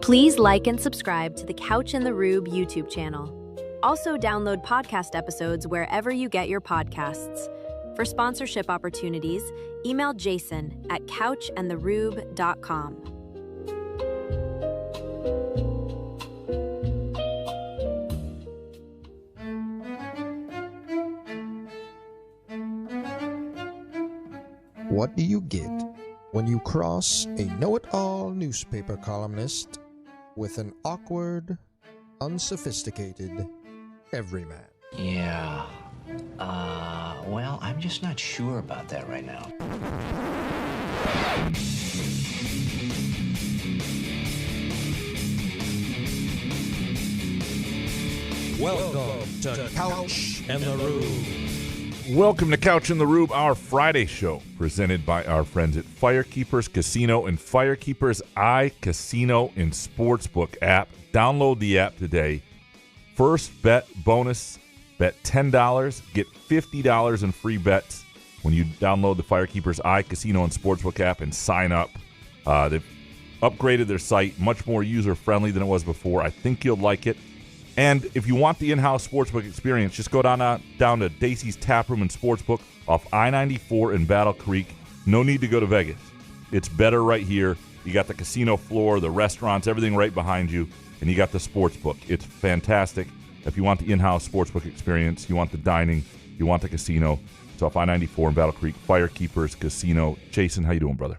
Please like and subscribe to the Couch and the Rube YouTube channel. Also, download podcast episodes wherever you get your podcasts. For sponsorship opportunities, email Jason at couchandtherube.com. What do you get when you cross a know-it-all newspaper columnist with an awkward, unsophisticated everyman? Yeah. Well, I'm just not sure about that right now. Welcome to Couch and the Rube. Welcome to Couch and the Rube, our Friday show, presented by our friends at Firekeepers Casino and Firekeepers iCasino and Sportsbook app. Download the app today. First bet bonus, bet $10, get $50 in free bets when you download the Firekeepers iCasino and Sportsbook app and sign up. They've upgraded their site, much more user-friendly than it was before. I think you'll like it. And if you want the in-house sportsbook experience, just go down to Dacey's Taproom and Sportsbook off I-94 in Battle Creek. No need to go to Vegas. It's better right here. You got the casino floor, the restaurants, everything right behind you, and you got the sportsbook. It's fantastic. If you want the in-house sportsbook experience, you want the dining, you want the casino, it's off I-94 in Battle Creek. Firekeepers Casino. Jason, how you doing, brother?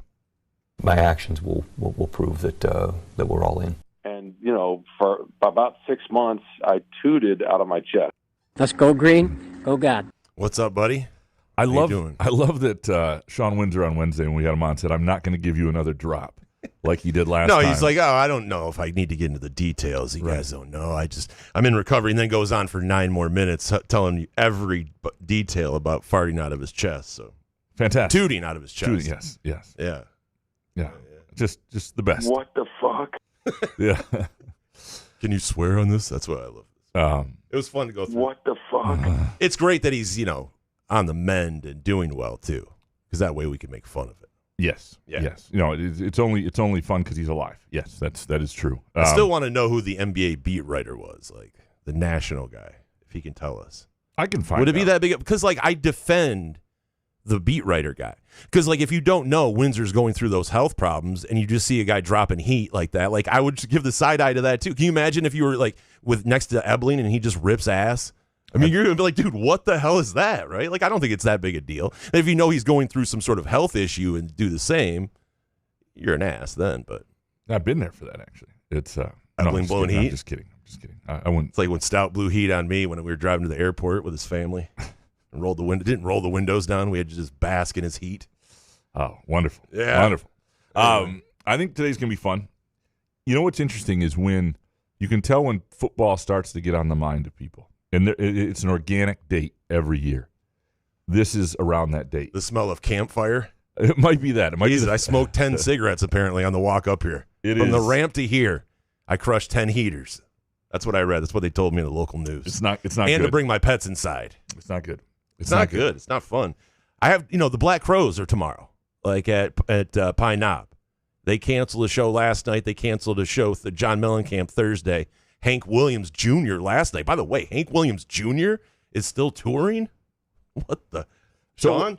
My actions will prove that we're all in. And, for about 6 months, I tooted out of my chest. Let's go green, go God. What's up, buddy? I love that Sean Windsor on Wednesday when we had him on said, I'm not going to give you another drop like he did last time. No, he's like, I don't know if I need to get into the details. You guys don't know. I'm in recovery, and then goes on for 9 more minutes telling you every detail about farting out of his chest. So fantastic. Tooting out of his chest. Tooting, yes. Yeah. Just the best. What the fuck? Yeah. Can you swear on this? That's what I love. It was fun to go through. What the fuck? It's great that he's, on the mend and doing well, too, because that way we can make fun of it. Yes. Yeah. Yes. It's only fun because he's alive. Yes, that is true. I still want to know who the NBA beat writer was, like the national guy, if he can tell us. I can find out. Would it be that big? Because, I defend the beat writer guy. Because, if you don't know Windsor's going through those health problems and you just see a guy dropping heat like that, I would give the side eye to that, too. Can you imagine if you were, with next to Ebling and he just rips ass? I mean, you're going to be like, dude, what the hell is that, right? I don't think it's that big a deal. And if you know he's going through some sort of health issue and do the same, you're an ass then, but. I've been there for that, actually. It's Ebling blowing heat? I'm just kidding. I wouldn't. It's like when Stout blew heat on me when we were driving to the airport with his family. And didn't roll the windows down. We had to just bask in his heat. Oh, wonderful. Yeah. Wonderful. I think today's going to be fun. You know what's interesting is when you can tell when football starts to get on the mind of people. And it's an organic date every year. This is around that date. The smell of campfire? It might be that. I smoked 10 cigarettes apparently on the walk up here. From the ramp to here, I crushed 10 heaters. That's what I read. That's what they told me in the local news. It's not and good. To bring my pets inside. It's not good. It's not good. It's not fun. I have, the Black Crows are tomorrow, at Pine Knob. They canceled a show last night. They canceled a show at John Mellencamp Thursday. Hank Williams Jr. last night. By the way, Hank Williams Jr. is still touring? What the? Sean?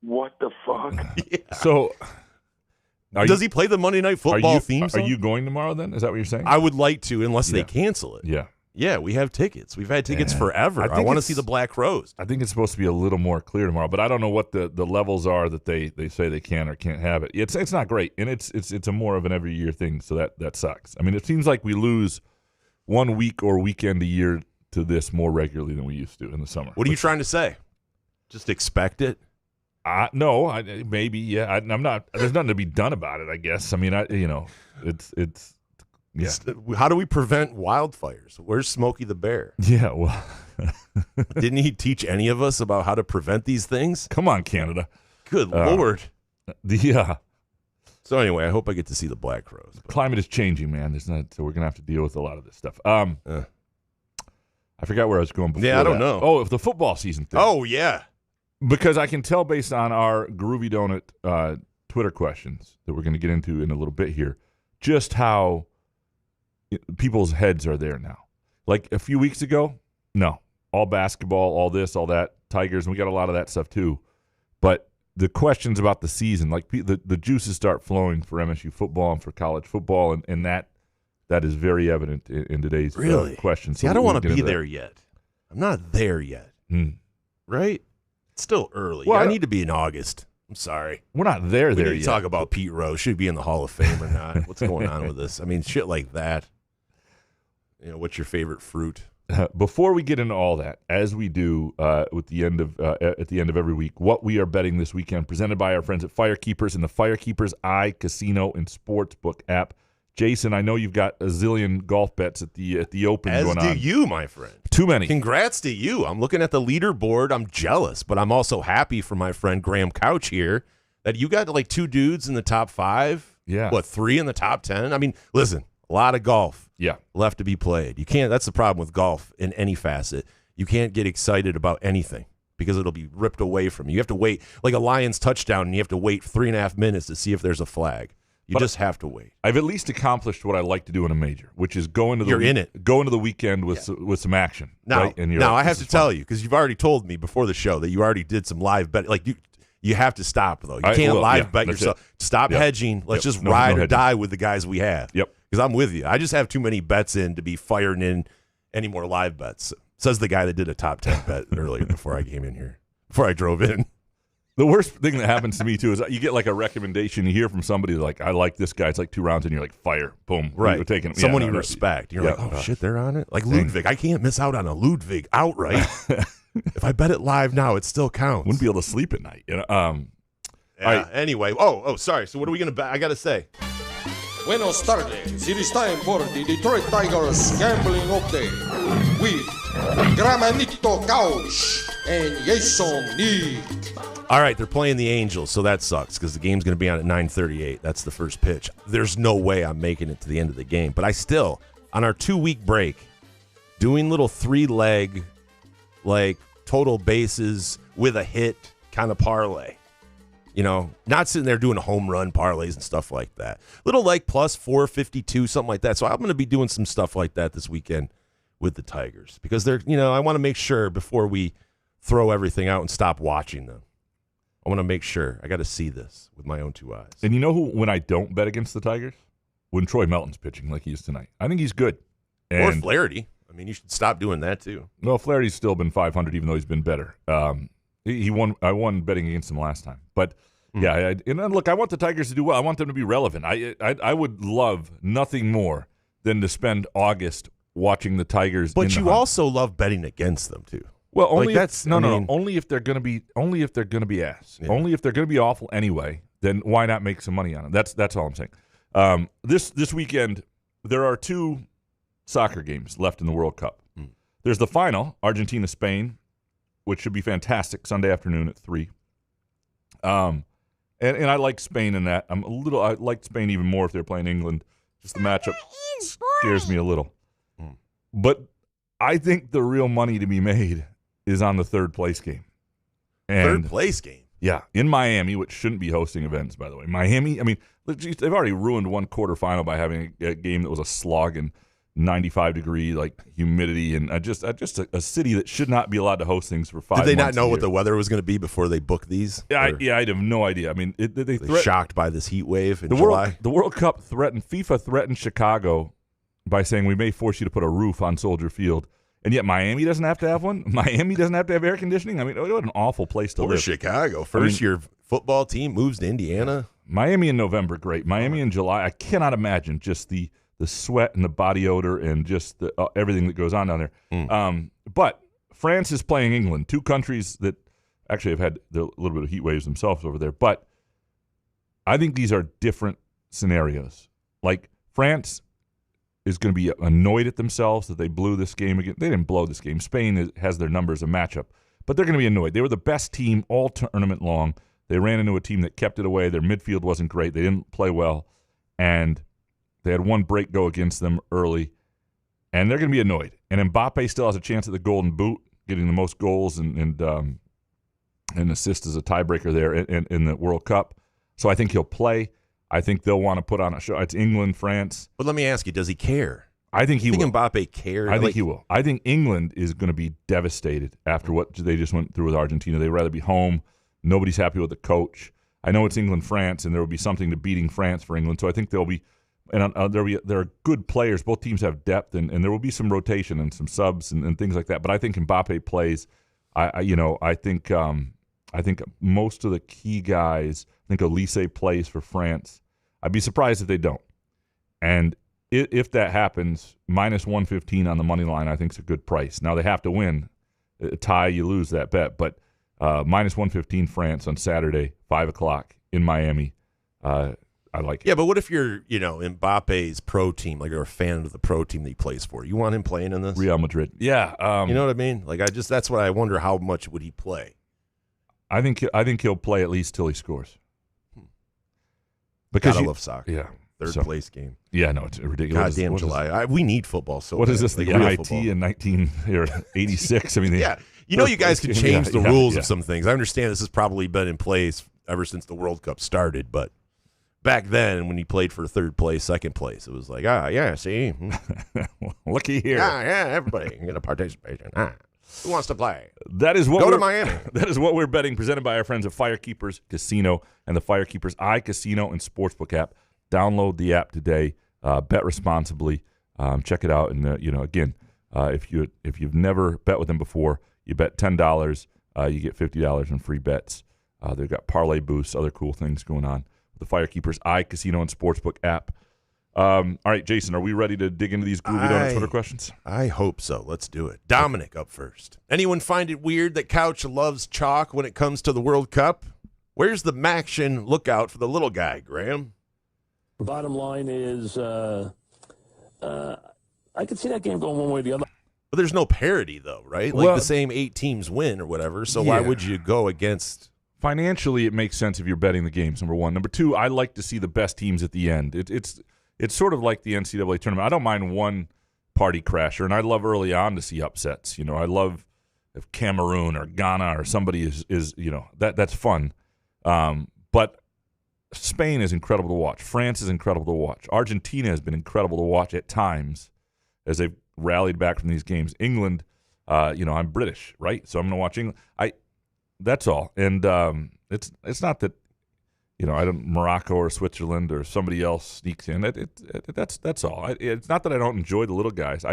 What the fuck? Yeah. So, does he play the Monday Night Football theme song? Are you going tomorrow then? Is that what you're saying? I would like to, unless they cancel it. Yeah. Yeah, we have tickets. We've had tickets forever. I want to see the Black Crows. I think it's supposed to be a little more clear tomorrow, but I don't know what the levels are that they say they can or can't have it. It's not great, and it's a more of an every year thing, so that sucks. I mean, it seems like we lose 1 week or weekend a year to this more regularly than we used to in the summer. What are you trying to say? Just expect it? No, maybe, yeah. I'm not. There's nothing to be done about it, I guess. I mean, it's. Yeah. How do we prevent wildfires? Where's Smokey the Bear? Yeah, well. Didn't he teach any of us about how to prevent these things? Come on, Canada. Good Lord. Yeah. So anyway, I hope I get to see the Black Crows. But. Climate is changing, man. So we're going to have to deal with a lot of this stuff. I forgot where I was going before. Yeah, I don't know. Oh, if the football season thing. Oh, yeah. Because I can tell based on our Groovy Donut Twitter questions that we're going to get into in a little bit here, just how people's heads are there now. Like a few weeks ago, no. All basketball, all this, all that, Tigers, and we got a lot of that stuff too. But the questions about the season, like the juices start flowing for MSU football and for college football, and that is very evident in today's questions. See, I don't want to be there yet. I'm not there yet. Right? It's still early. Well, I need to be in August. I'm sorry. We're not there We need to yet. talk about Pete Rose. Should he be in the Hall of Fame or not? What's going on with this? I mean, shit like that. What's your favorite fruit? Before we get into all that, as we do at the end of every week, what we are betting this weekend, presented by our friends at Firekeepers and the Firekeepers Casino and Sportsbook app. Jason, I know you've got a zillion golf bets at the Open going on. As do you, my friend. Too many. Congrats to you. I'm looking at the leaderboard. I'm jealous, but I'm also happy for my friend Graham Couch here that you got like 2 dudes in the top 5. Yeah. 3 in the top 10? I mean, listen, a lot of golf left to be played. You can't. That's the problem with golf in any facet. You can't get excited about anything because it'll be ripped away from you. You have to wait, like a Lions touchdown, and you have to wait 3.5 minutes to see if there's a flag. You just have to wait. I've at least accomplished what I like to do in a major, which is go into the weekend with some action. Now, right? And I have to tell you, because you've already told me before the show that you already did some live bet. Like you have to stop though. You can't live bet yourself. Stop hedging. Let's just ride or die with the guys we have. Yep. Because I'm with you. I just have too many bets in to be firing in any more live bets. Says the guy that did a top 10 bet earlier before I came in here, before I drove in. The worst thing that happens to me, too, is you get like a recommendation. You hear from somebody like, I like this guy. It's like 2 rounds, and you're like, fire, boom. Right. We're taking him. Someone you respect. You're like, oh, shit, they're on it? Like Ludwig. I can't miss out on a Ludwig outright. If I bet it live now, it still counts. Wouldn't be able to sleep at night. All right. Anyway. Sorry. So what are we going to bet? I got to say. Buenos tardes. It is time for the Detroit Tigers Gambling Update with Gramanito Couch and Jason Nick. All right, they're playing the Angels, so that sucks because the game's going to be on at 9:38. That's the first pitch. There's no way I'm making it to the end of the game. But I still, on our 2-week break, doing little 3-leg, like total bases with a hit kind of parlay. Not sitting there doing home run parlays and stuff like that. Little like plus 452, something like that. So I'm going to be doing some stuff like that this weekend with the Tigers because they're, I want to make sure before we throw everything out and stop watching them. I want to make sure. I got to see this with my own 2 eyes. And when I don't bet against the Tigers? When Troy Melton's pitching like he is tonight. I think he's good. Or Flaherty. I mean, you should stop doing that too. No, Flaherty's still been 500 even though he's been better. He won. I won betting against him last time. But, and look, I want the Tigers to do well. I want them to be relevant. I would love nothing more than to spend August watching the Tigers. But you also love betting against them too. Well, only only if they're going to be ass. Yeah. Only if they're going to be awful anyway. Then why not make some money on them? That's all I'm saying. This weekend there are 2 soccer games left in the World Cup. There's the final, Argentina-Spain, which should be fantastic Sunday afternoon at 3. And I like Spain in that. I like Spain even more if they're playing England. Just the matchup scares me a little. But I think the real money to be made is on the 3rd place game. And, 3rd place game? Yeah, in Miami, which shouldn't be hosting events, by the way. Miami, I mean, they've already ruined one quarterfinal by having a game that was a slog and 95-degree humidity, and just a city that should not be allowed to host things for 5 months. Did they not know what the weather was going to be before they booked these? I have no idea. I mean, they shocked by this heat wave in July? The World Cup FIFA threatened Chicago by saying we may force you to put a roof on Soldier Field. And yet Miami doesn't have to have one? Miami doesn't have to have air conditioning? I mean, what an awful place to live. Chicago. First-year football team moves to Indiana. Miami in November, great. Miami in July, I cannot imagine just the sweat and the body odor and just everything that goes on down there. But France is playing England, 2 countries that actually have had a little bit of heat waves themselves over there. But I think these are different scenarios. Like France is going to be annoyed at themselves that they blew this game again. They didn't blow this game. Spain has their numbers a matchup, but they're going to be annoyed. They were the best team all tournament long. They ran into a team that kept it away. Their midfield wasn't great. They didn't play well, and they had one break go against them early, and they're going to be annoyed. And Mbappe still has a chance at the Golden Boot, getting the most goals and assists as a tiebreaker there in the World Cup. So I think he'll play. I think they'll want to put on a show. It's England, France. But let me ask you, does he care? I think he will. Mbappe cared. I think he will. I think England is going to be devastated after what they just went through with Argentina. They'd rather be home. Nobody's happy with the coach. I know it's England-France, and there will be something to beating France for England. So I think there'll be, and there are good players. Both teams have depth, and there will be some rotation and some subs and things like that. But I think Mbappe plays. I think most of the key guys. I think Elise plays for France. I'd be surprised if they don't. And if that happens, minus 115 on the money line, I think is a good price. Now they have to win. A tie, you lose that bet. But minus 115 France on Saturday, 5 o'clock in Miami. I like it. Yeah, but what if you're, Mbappe's pro team, like you're a fan of the pro team that he plays for? You want him playing in this? Real Madrid. Yeah. You know what I mean? Like that's what I wonder, how much would he play? I think he'll play at least till he scores. Because I love soccer. Yeah. Third place game. Yeah, no, it's ridiculous. Goddamn July. We need football so What bad. is this, the like NIT football. in 1986? I mean, yeah. You guys can change the rules of some things. I understand this has probably been in place ever since the World Cup started, but back then when you played for third place, second place, it was like, see? Looky here. Yeah, everybody can get a participation. Who wants to play? That is what Go to Miami. That is what we're betting, presented by our friends at Firekeepers Casino and the Firekeepers iCasino and Sportsbook app. Download the app today. Bet responsibly. Check it out. And again, if you've never bet with them before, you bet $10, you get $50 in free bets. They've got parlay boosts, other cool things going on with the Firekeepers iCasino and Sportsbook app. All right, Jason, are we ready to dig into these Groovy Donut Twitter questions? I hope so. Let's do it. Dominic up first. Anyone find it weird that Couch loves chalk when it comes to the World Cup? Where's the Maction lookout for the little guy, Graham? Bottom line is I could see that game going one way or the other. But there's no parity, though, right? Like the same 8 teams win or whatever, so why would you go against... Financially, it makes sense if you're betting the games, number one. Number two, I like to see the best teams at the end. It's sort of like the NCAA tournament. I don't mind one party crasher, and I love early on to see upsets. I love if Cameroon or Ghana or somebody is that's fun. But Spain is incredible to watch. France is incredible to watch. Argentina has been incredible to watch at times as they've rallied back from these games. England, I'm British, right? So I'm going to watch England. That's all. And it's not that I don't Morocco or Switzerland or somebody else sneaks in. That's all. It's not that I don't enjoy the little guys.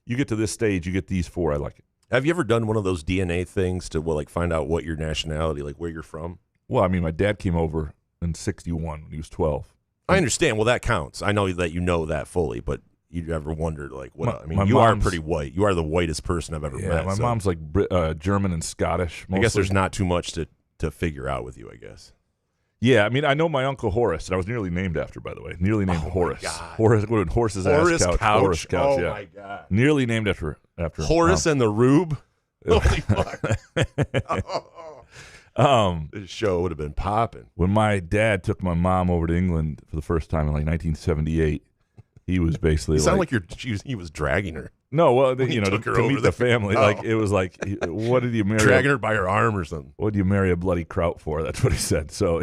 You get to this stage, you get these 4. I like it. Have you ever done one of those DNA things to find out what your nationality, like where you're from? Well, I mean, my dad came over in 1961 when he was 12. I understand. Well, that counts. I know that you know that fully, but you ever wondered what? You are pretty white. You are the whitest person I've ever met. My mom's like German and Scottish. Mostly. I guess there's not too much to figure out with you, I guess. Yeah, I mean, I know my Uncle Horace, and I was nearly named after, by the way. Nearly named Horace. Horse's ass couch. Horace Couch. Oh, my God. Nearly named after Horace and the Rube? Holy fuck. This show would have been popping. When my dad took my mom over to England for the first time in 1978, he was basically sound like he was dragging her. No, well, to meet the family. It was like, what did you marry? Dragging her by her arm or something. What did you marry a bloody kraut for? That's what he said. So,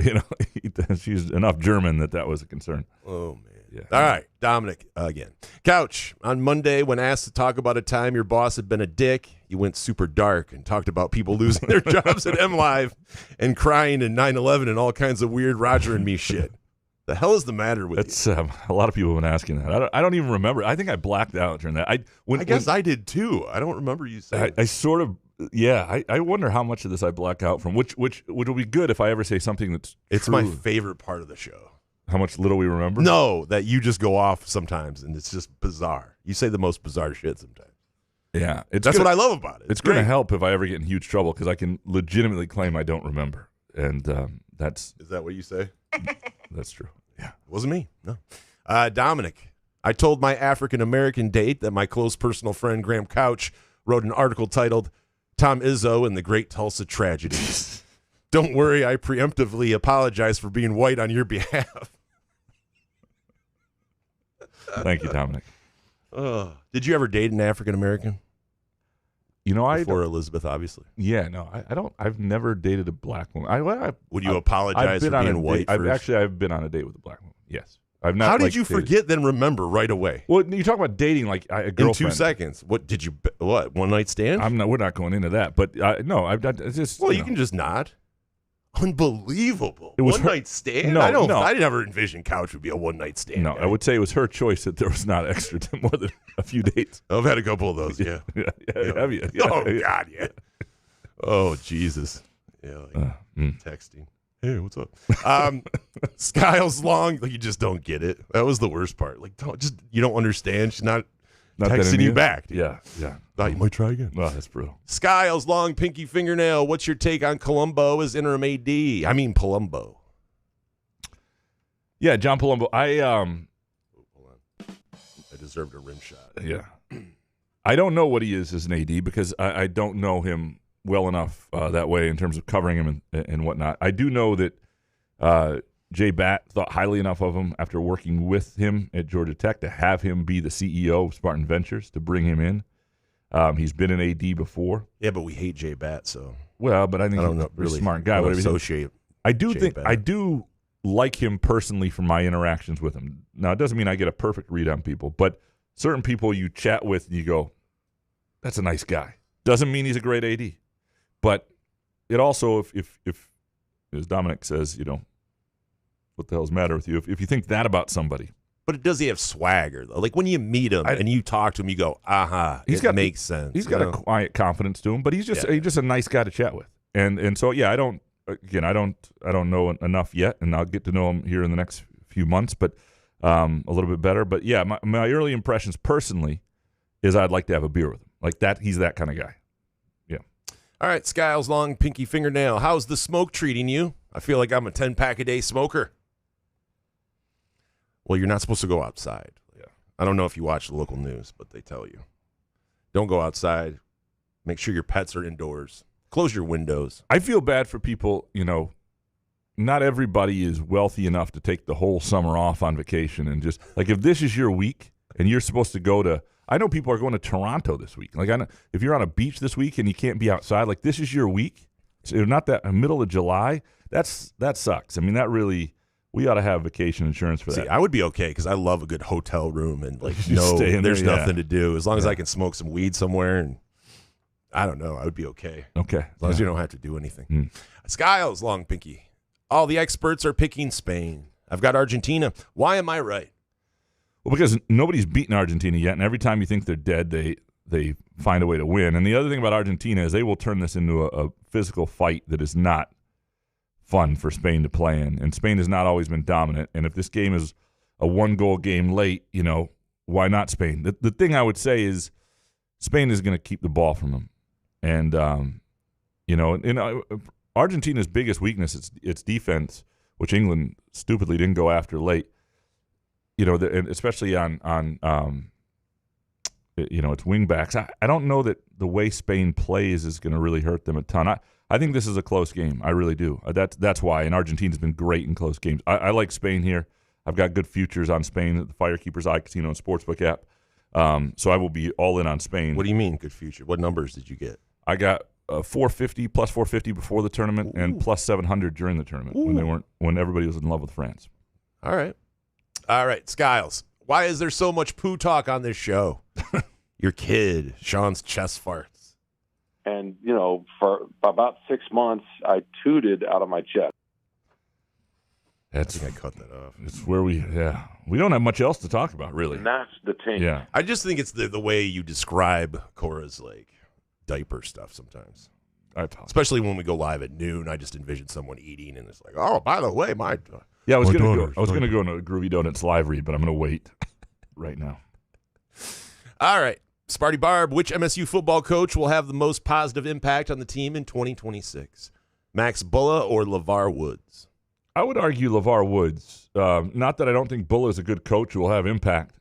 she's enough German that was a concern. Oh, man. Yeah. All right, Dominic again. Couch, on Monday, when asked to talk about a time your boss had been a dick, you went super dark and talked about people losing their jobs at MLive and crying in 9/11 and all kinds of weird Roger and me shit. The hell is the matter with you? A lot of people have been asking that. I don't even remember. I think I blacked out during that. I guess I did too. I don't remember you saying. I sort of, I wonder how much of this I black out from. Which will be good if I ever say something that's It's true. my favorite part of the show. How much little we remember? No, that you just go off sometimes and it's just bizarre. You say the most bizarre shit sometimes. Yeah, that's what I love about it. It's going to help if I ever get in huge trouble because I can legitimately claim I don't remember, and is that what you say? That's true. Yeah, it wasn't me. No, Dominic. I told my African American date that my close personal friend Graham Couch wrote an article titled "Tom Izzo and the Great Tulsa Tragedy." Don't worry, I preemptively apologize for being white on your behalf. Thank you, Dominic. Did you ever date an African American? Before Elizabeth, obviously. Yeah, no, I don't. I've never dated a black woman. Would you apologize for being white? I've been on a date with a black woman. Yes. I've not. How did like, you dated. forget then remember right away? Well, you talk about dating like a girlfriend. In 2 seconds. What did you? What, one night stand? We're not going into that. But no, I've done. It's just. Well, you can just nod. Unbelievable. It was one night stand? No, I never envisioned Couch would be a one night stand. No, I would say it was her choice that there was not extra to more than a few dates. I've had a couple of those, yeah. Have you? Yeah. Oh, God, yeah. Oh, Jesus. Yeah, texting. Hey, what's up? Skiles long, like you just don't get it. That was the worst part. Like, you don't understand. She's not texting you back. Dude. Yeah. Thought you might try again. Oh, that's brutal. Skiles long, pinky fingernail. What's your take on Colombo as interim AD? I mean, Palumbo. Yeah, John Palumbo. Hold on. I deserved a rim shot. Yeah. I don't know what he is as an AD because I don't know him well enough that way in terms of covering him and whatnot. I do know that Jay Batt thought highly enough of him after working with him at Georgia Tech to have him be the CEO of Spartan Ventures, to bring him in. He's been an AD before. Yeah, but we hate Jay Batt, so. Well, but I think he's a really smart guy. I do like him personally from my interactions with him. Now, it doesn't mean I get a perfect read on people, but certain people you chat with and you go, that's a nice guy. Doesn't mean he's a great AD. But it also, if as Dominic says, what the hell's the matter with you? If you think that about somebody. But does he have swagger, though? Like when you meet him and you talk to him, you go, makes sense. He's got a quiet confidence to him, but he's just a nice guy to chat with. And so, yeah, I don't know enough yet, and I'll get to know him here in the next few months, but a little bit better. But, yeah, my early impressions personally is I'd like to have a beer with him. Like that, he's that kind of guy. Yeah. All right, Skiles long, pinky fingernail. How's the smoke treating you? I feel like I'm a 10-pack-a-day smoker. Well, you're not supposed to go outside. Yeah. I don't know if you watch the local news, but they tell you. Don't go outside. Make sure your pets are indoors. Close your windows. I feel bad for people, not everybody is wealthy enough to take the whole summer off on vacation and just, like, if this is your week and you're supposed to go to, I know people are going to Toronto this week. Like, I know if you're on a beach this week and you can't be outside, like, this is your week. So not that middle of July. That sucks. I mean, that really, we ought to have vacation insurance for that. See, I would be okay because I love a good hotel room and there's nothing to do as long as I can smoke some weed somewhere and I don't know. I would be okay. Okay. As long as you don't have to do anything. Skiles long pinky. All the experts are picking Spain. I've got Argentina. Why am I right? Well, because nobody's beaten Argentina yet, and every time you think they're dead, they find a way to win. And the other thing about Argentina is they will turn this into a physical fight that is not fun for Spain to play in. And Spain has not always been dominant. And if this game is a one-goal game late, why not Spain? The thing I would say is Spain is going to keep the ball from them. And, Argentina's biggest weakness is its defense, which England stupidly didn't go after late. Especially on its wingbacks. I don't know that the way Spain plays is going to really hurt them a ton. I think this is a close game. I really do. That's why. And Argentina's been great in close games. I like Spain here. I've got good futures on Spain at the Firekeepers iCasino and Sportsbook app. So I will be all in on Spain. What do you mean good future? What numbers did you get? I got 450 plus 450 before the tournament and plus 700 during the tournament when everybody was in love with France. All right, Skiles. Why is there so much poo talk on this show? Your kid, Sean's chest farts. And, for about 6 months, I tooted out of my chest. I think I cut that off. It's where we don't have much else to talk about, really. And that's the thing. Yeah. I just think it's the way you describe Cora's, diaper stuff sometimes. Especially when we go live at noon, I just envision someone eating, and it's like, oh, by the way, my... Yeah, I was going to go into Groovy Donuts live read, but I'm going to wait right now. All right. Sparty Barb, which MSU football coach will have the most positive impact on the team in 2026? Max Bulla or LeVar Woods? I would argue LeVar Woods. Not that I don't think Bulla is a good coach who will have impact,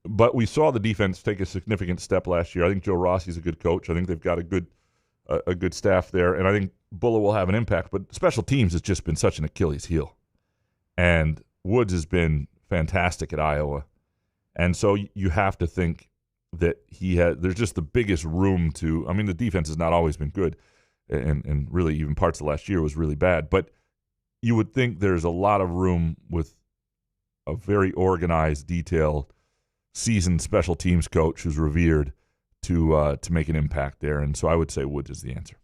but we saw the defense take a significant step last year. I think Joe Rossi's a good coach. I think they've got a good staff there, and I think Bulla will have an impact. But special teams has just been such an Achilles heel. And Woods has been fantastic at Iowa. And so you have to think that there's just the biggest room to, I mean, the defense has not always been good, and really even parts of last year was really bad. But you would think there's a lot of room with a very organized, detailed, seasoned special teams coach who's revered to make an impact there. And so I would say Woods is the answer.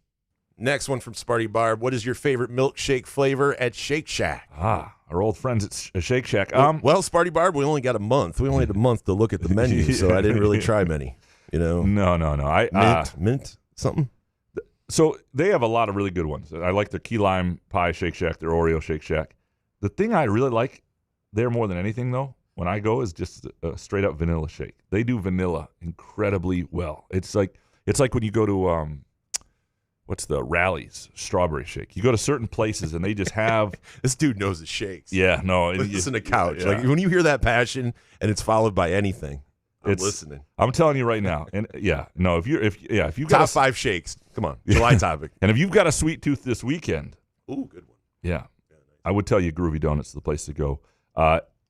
Next one from Sparty Barb. What is your favorite milkshake flavor at Shake Shack? Our old friends at Shake Shack. Well, Sparty Barb, we only got a month. We only had a month to look at the menu, so I didn't really try many. No. Mint, something. So they have a lot of really good ones. I like their key lime pie Shake Shack, their Oreo Shake Shack. The thing I really like there more than anything, though, when I go, is just a straight up vanilla shake. They do vanilla incredibly well. It's like when you go to what's the Rally's strawberry shake. You go to certain places and they just have this dude knows his shakes. Yeah, no, listen to couch. Yeah. Like when you hear that passion and it's followed by anything, I'm listening. I'm telling you right now, and if you got top 5 shakes, come on, July topic. And if you've got a sweet tooth this weekend, ooh, good one. Yeah, nice. I would tell you Groovy Donuts is the place to go.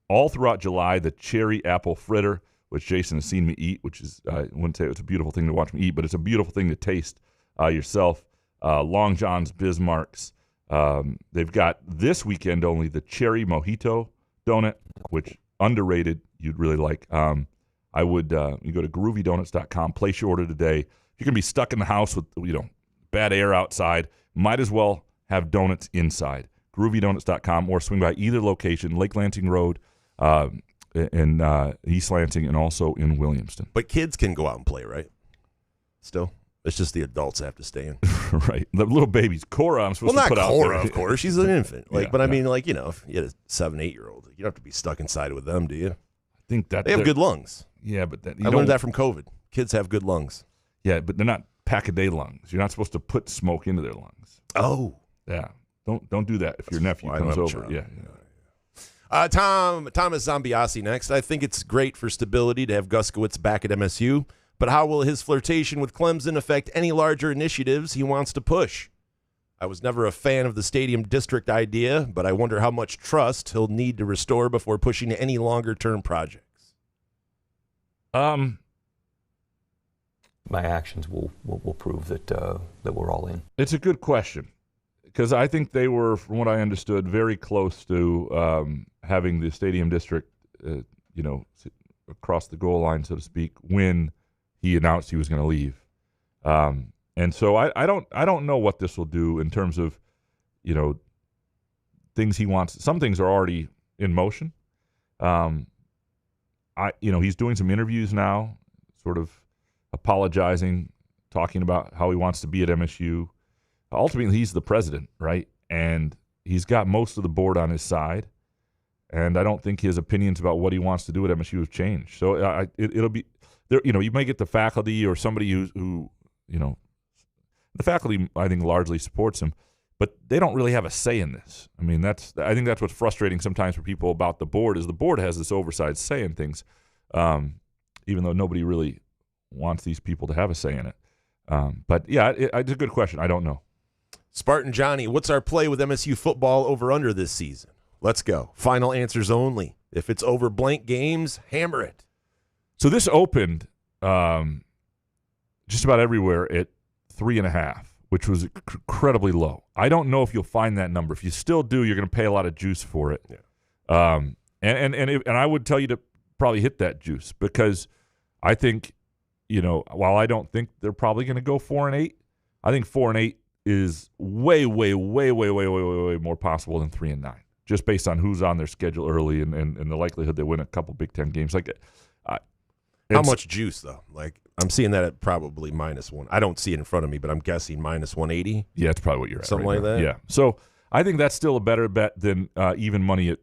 All throughout July, the cherry apple fritter, which Jason has seen me eat, which is I wouldn't say it's a beautiful thing to watch me eat, but it's a beautiful thing to taste yourself. Long John's Bismarck's. They've got this weekend only the cherry mojito donut, which underrated. You'd really like. I would you go to groovydonuts.com, place your order today. If you're gonna be stuck in the house with bad air outside, might as well have donuts inside. groovydonuts.com, or swing by either location, Lake Lansing Road in East Lansing and also in Williamston. But kids can go out and play, right? Still? It's just the adults have to stay in. Right. The little babies. Cora, I'm supposed to put out there. Well, not Cora, of course. She's an infant. But I mean, if you had a 7-8-year-old, you don't have to be stuck inside with them, do you? I think that they have good lungs. Yeah, but I learned that from COVID. Kids have good lungs. Yeah, but they're not pack-a-day lungs. You're not supposed to put smoke into their lungs. Oh. Yeah. Don't do that if your nephew comes over. Yeah. Thomas Zambiasi next. I think it's great for stability to have Guskowitz back at MSU, but how will his flirtation with Clemson affect any larger initiatives he wants to push? I was never a fan of the stadium district idea, but I wonder how much trust he'll need to restore before pushing any longer-term projects. My actions will prove that we're all in. It's a good question, because I think they were, from what I understood, very close to having the stadium district, across the goal line, so to speak, when he announced he was going to leave. And so I don't know what this will do in terms of, things he wants. Some things are already in motion. He's doing some interviews now, sort of apologizing, talking about how he wants to be at MSU. Ultimately, he's the president, right? And he's got most of the board on his side. And I don't think his opinions about what he wants to do at MSU have changed. So it'll be there. You may get the faculty or somebody who the faculty, I think, largely supports him, but they don't really have a say in this. I mean, I think that's what's frustrating sometimes for people about the board, is the board has this oversized say in things, even though nobody really wants these people to have a say in it. But yeah, it's a good question. I don't know. Spartan Johnny, what's our play with MSU football over-under this season? Let's go. Final answers only. If it's over blank games, hammer it. So this opened just about everywhere at 3.5, which was incredibly low. I don't know if you'll find that number. If you still do, you're going to pay a lot of juice for it. Yeah. And I would tell you to probably hit that juice, because I think, while I don't think they're probably going to go 4-8, I think 4-8 is way more possible than 3-9, just based on who's on their schedule early and the likelihood they win a couple Big Ten games. How much juice, though? I'm seeing that at probably -1. I don't see it in front of me, but I'm guessing -180. Yeah, it's probably what you're at. Something right like now. that? Yeah. So I think that's still a better bet than even money at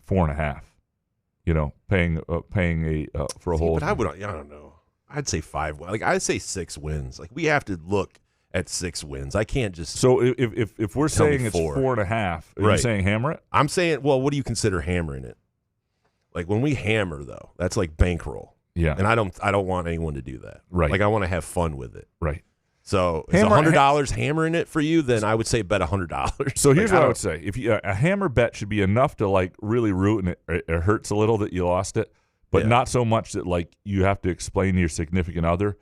4.5. Paying for a whole. But I don't know. I'd say 5. I'd say 6 wins. We have to look at 6 wins. I can't just. So if we're saying it's 4.5, are you saying hammer it? I'm saying, well, what do you consider hammering it? When we hammer, though, that's like bankroll. Yeah. And I don't want anyone to do that. Right. I want to have fun with it. Right. So is $100 hammering it for you? Then I would say bet $100. So here's what I would say: if a hammer bet should be enough to really root, and it hurts a little that you lost it, but not so much that you have to explain to your significant other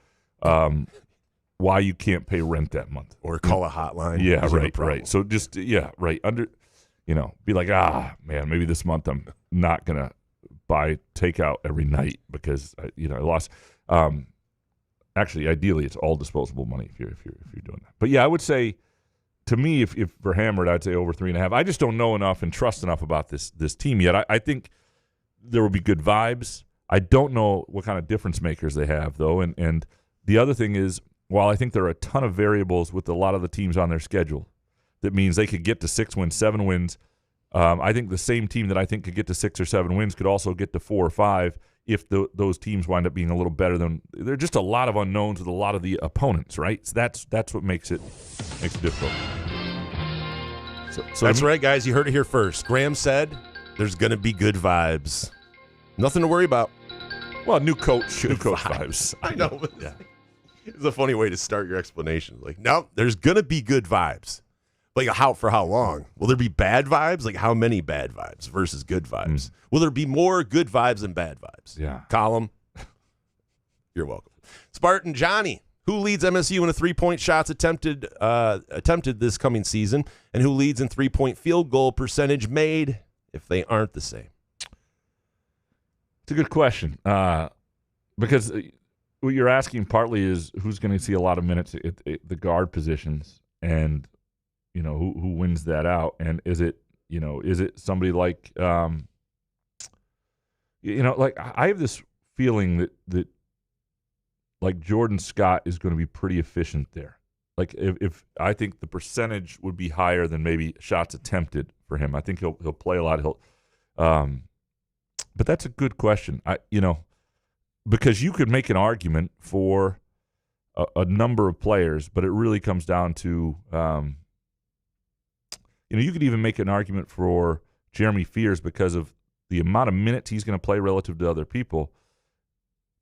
why you can't pay rent that month or call a hotline. Yeah, right. So just right under. be like, man, maybe this month I'm not gonna buy takeout every night because I lost. Actually, ideally, it's all disposable money if you're doing that. But yeah, I would say, to me, if for hammered, I'd say over 3.5. I just don't know enough and trust enough about this team yet. I think there will be good vibes. I don't know what kind of difference makers they have, though. And the other thing is, while I think there are a ton of variables with a lot of the teams on their schedule, that means they could get to 6 wins, 7 wins. I think the same team that I think could get to 6 or 7 wins could also get to 4 or 5 if those teams wind up being a little better than. There are just a lot of unknowns with a lot of the opponents, right? So that's what makes it difficult. So that's right, guys. You heard it here first. Graham said there's going to be good vibes. Nothing to worry about. Well, new coach vibes. I know. Yeah. It's a funny way to start your explanation. Like, no, there's going to be good vibes. Like, for how long? Will there be bad vibes? Like, how many bad vibes versus good vibes? Will there be more good vibes than bad vibes? Yeah. Column. You're welcome. Spartan Johnny, who leads MSU in 3-point shots attempted this coming season, and who leads in 3-point field goal percentage made if they aren't the same? It's a good question because what you're asking partly is who's going to see a lot of minutes at the guard positions, and who wins that out, and is it somebody like like I have this feeling that like Jordan Scott is going to be pretty efficient there. Like if I think the percentage would be higher than maybe shots attempted for him. I think he'll play a lot. But that's a good question. Because you could make an argument for a number of players, but it really comes down to, you could even make an argument for Jeremy Fears because of the amount of minutes he's going to play relative to other people.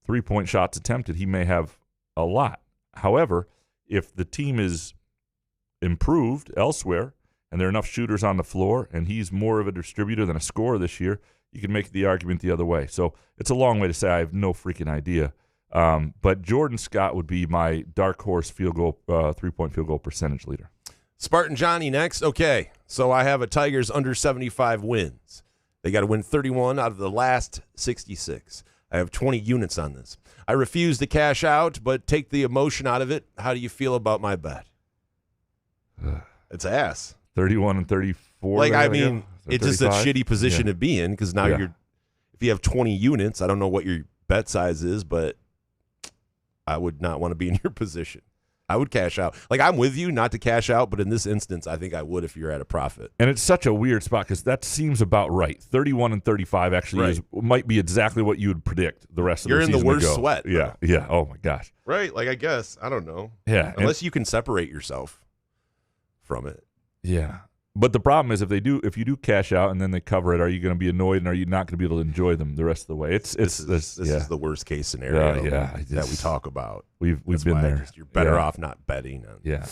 3-point shots attempted, he may have a lot. However, if the team is improved elsewhere and there are enough shooters on the floor and he's more of a distributor than a scorer this year, you can make the argument the other way. So it's a long way to say I have no freaking idea. But Jordan Scott would be my dark horse 3-point field goal percentage leader. Spartan Johnny next. Okay, so I have a Tigers under 75 wins. They got to win 31 out of the last 66. I have 20 units on this. I refuse to cash out, but take the emotion out of it. How do you feel about my bet? It's ass. 31 and 34. Like, I mean, it's just a shitty position to be in because now if you have 20 units, I don't know what your bet size is, but I would not want to be in your position. I would cash out. Like, I'm with you not to cash out, but in this instance, I think I would if you're at a profit. And it's such a weird spot because that seems about right. 31 and 35 actually might be exactly what you would predict the rest of the season. You're in the worst sweat. Yeah, yeah. Oh, my gosh. Right, like, I guess. I don't know. Yeah. Unless you can separate yourself from it. Yeah. But the problem is if you do cash out and then they cover it, are you going to be annoyed and are you not going to be able to enjoy them the rest of the way? This is the worst case scenario that we talk about. We've been there. You're better off not betting. Yeah.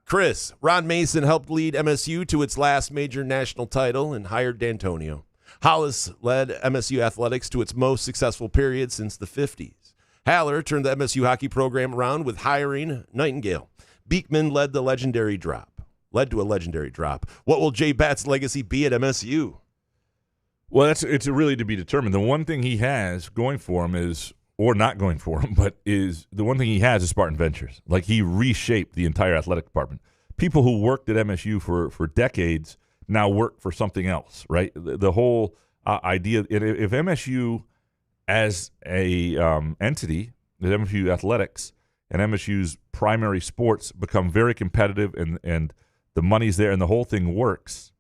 Chris, Ron Mason helped lead MSU to its last major national title and hired D'Antonio. Hollis led MSU athletics to its most successful period since the 50s. Haller turned the MSU hockey program around with hiring Nightingale. Beekman led to a legendary drop. What will Jay Batt's legacy be at MSU? Well, it's really to be determined. The one thing he has going for him is Spartan Ventures. Like, he reshaped the entire athletic department. People who worked at MSU for decades now work for something else, right? The whole idea, if MSU as a entity, the MSU athletics and MSU's primary sports become very competitive and the money's there and the whole thing works,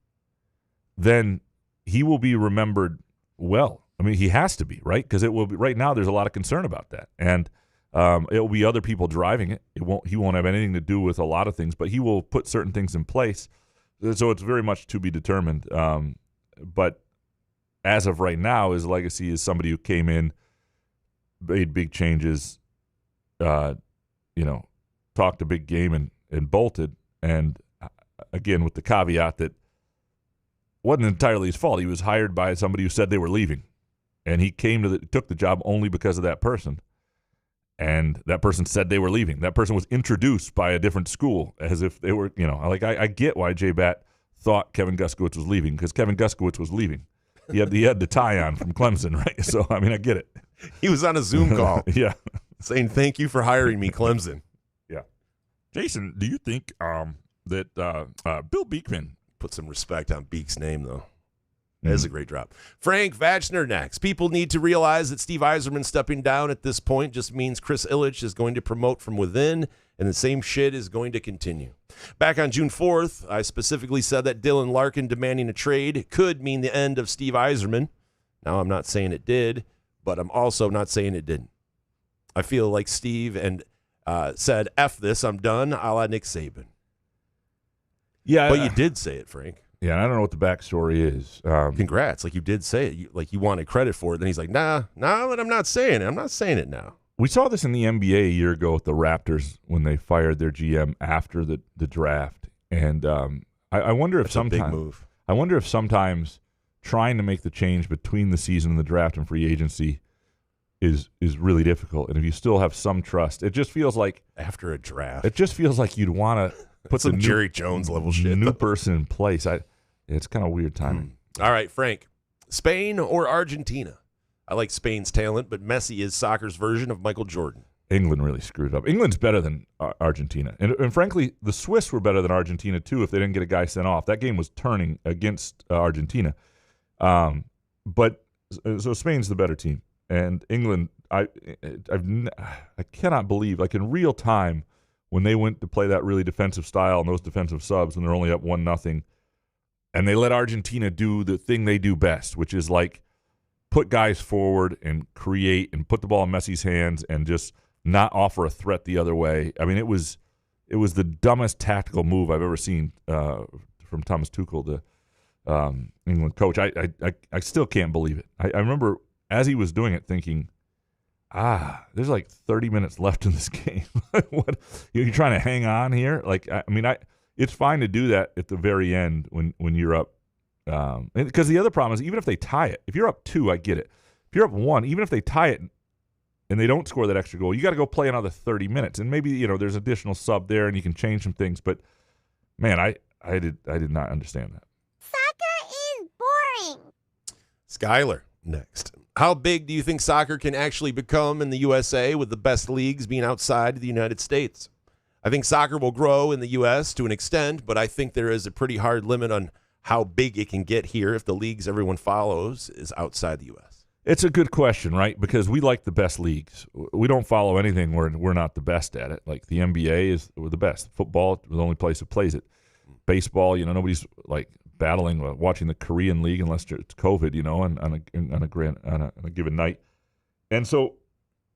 then he will be remembered well. I mean, he has to be, right? Because it will be. Right now, there's a lot of concern about that, and it will be other people driving it. He won't have anything to do with a lot of things, but he will put certain things in place. So it's very much to be determined. But as of right now, his legacy is somebody who came in, made big changes, talked a big game and bolted, and again, with the caveat that wasn't entirely his fault. He was hired by somebody who said they were leaving, and he took the job only because of that person. And that person said they were leaving. That person was introduced by a different school as if they were, I get why Jay Batt thought Kevin Guskowitz was leaving because Kevin Guskowitz was leaving. He had the tie on from Clemson, right? So, I mean, I get it. He was on a Zoom call. Yeah. Saying, thank you for hiring me, Clemson. Yeah. Jason, do you think that Bill Beekman — put some respect on Beek's name, though. That is a great drop. Frank Vachner next. People need to realize that Steve Yzerman stepping down at this point just means Chris Ilitch is going to promote from within, and the same shit is going to continue. Back on June 4th, I specifically said that Dylan Larkin demanding a trade could mean the end of Steve Yzerman. Now, I'm not saying it did, but I'm also not saying it didn't. I feel like Steve said, F this, I'm done, a la Nick Saban. Yeah. But you did say it, Frank. Yeah, and I don't know what the backstory is. Congrats. Like, you did say it. You wanted credit for it. Then he's like, nah, but I'm not saying it. I'm not saying it now. We saw this in the NBA a year ago with the Raptors when they fired their GM after the draft. And I wonder if sometimes — big move. I wonder if sometimes trying to make the change between the season and the draft and free agency is really difficult. And if you still have some trust, it just feels like after a draft, it just feels like you'd want to put some Jerry Jones level shit. New person in place. It's kind of weird timing. All right, Frank. Spain or Argentina? I like Spain's talent, but Messi is soccer's version of Michael Jordan. England really screwed up. England's better than Argentina. And frankly, the Swiss were better than Argentina, too, if they didn't get a guy sent off. That game was turning against Argentina. So Spain's the better team. And England, I cannot believe, like in real time, when they went to play that really defensive style and those defensive subs when they're only up 1-0, and they let Argentina do the thing they do best, which is like put guys forward and create and put the ball in Messi's hands and just not offer a threat the other way. I mean, it was the dumbest tactical move I've ever seen from Thomas Tuchel, the England coach. I still can't believe it. I remember as he was doing it thinking, there's like 30 minutes left in this game. What, you're trying to hang on here? Like, it's fine to do that at the very end when you're up. Because the other problem is, even if they tie it, if you're up 2, I get it. If you're up 1, even if they tie it and they don't score that extra goal, you got to go play another 30 minutes. And maybe, there's additional sub there and you can change some things. But, man, I did not understand that. Soccer is boring. Skyler next. How big do you think soccer can actually become in the USA with the best leagues being outside of the United States? I think soccer will grow in the U.S. to an extent, but I think there is a pretty hard limit on how big it can get here if the leagues everyone follows is outside the U.S. It's a good question, right? Because we like the best leagues. We don't follow anything where we're not the best at it. Like the NBA we're the best. Football, we're the only place that plays it. Baseball, nobody's like battling watching the Korean League unless it's COVID, on a given night. And so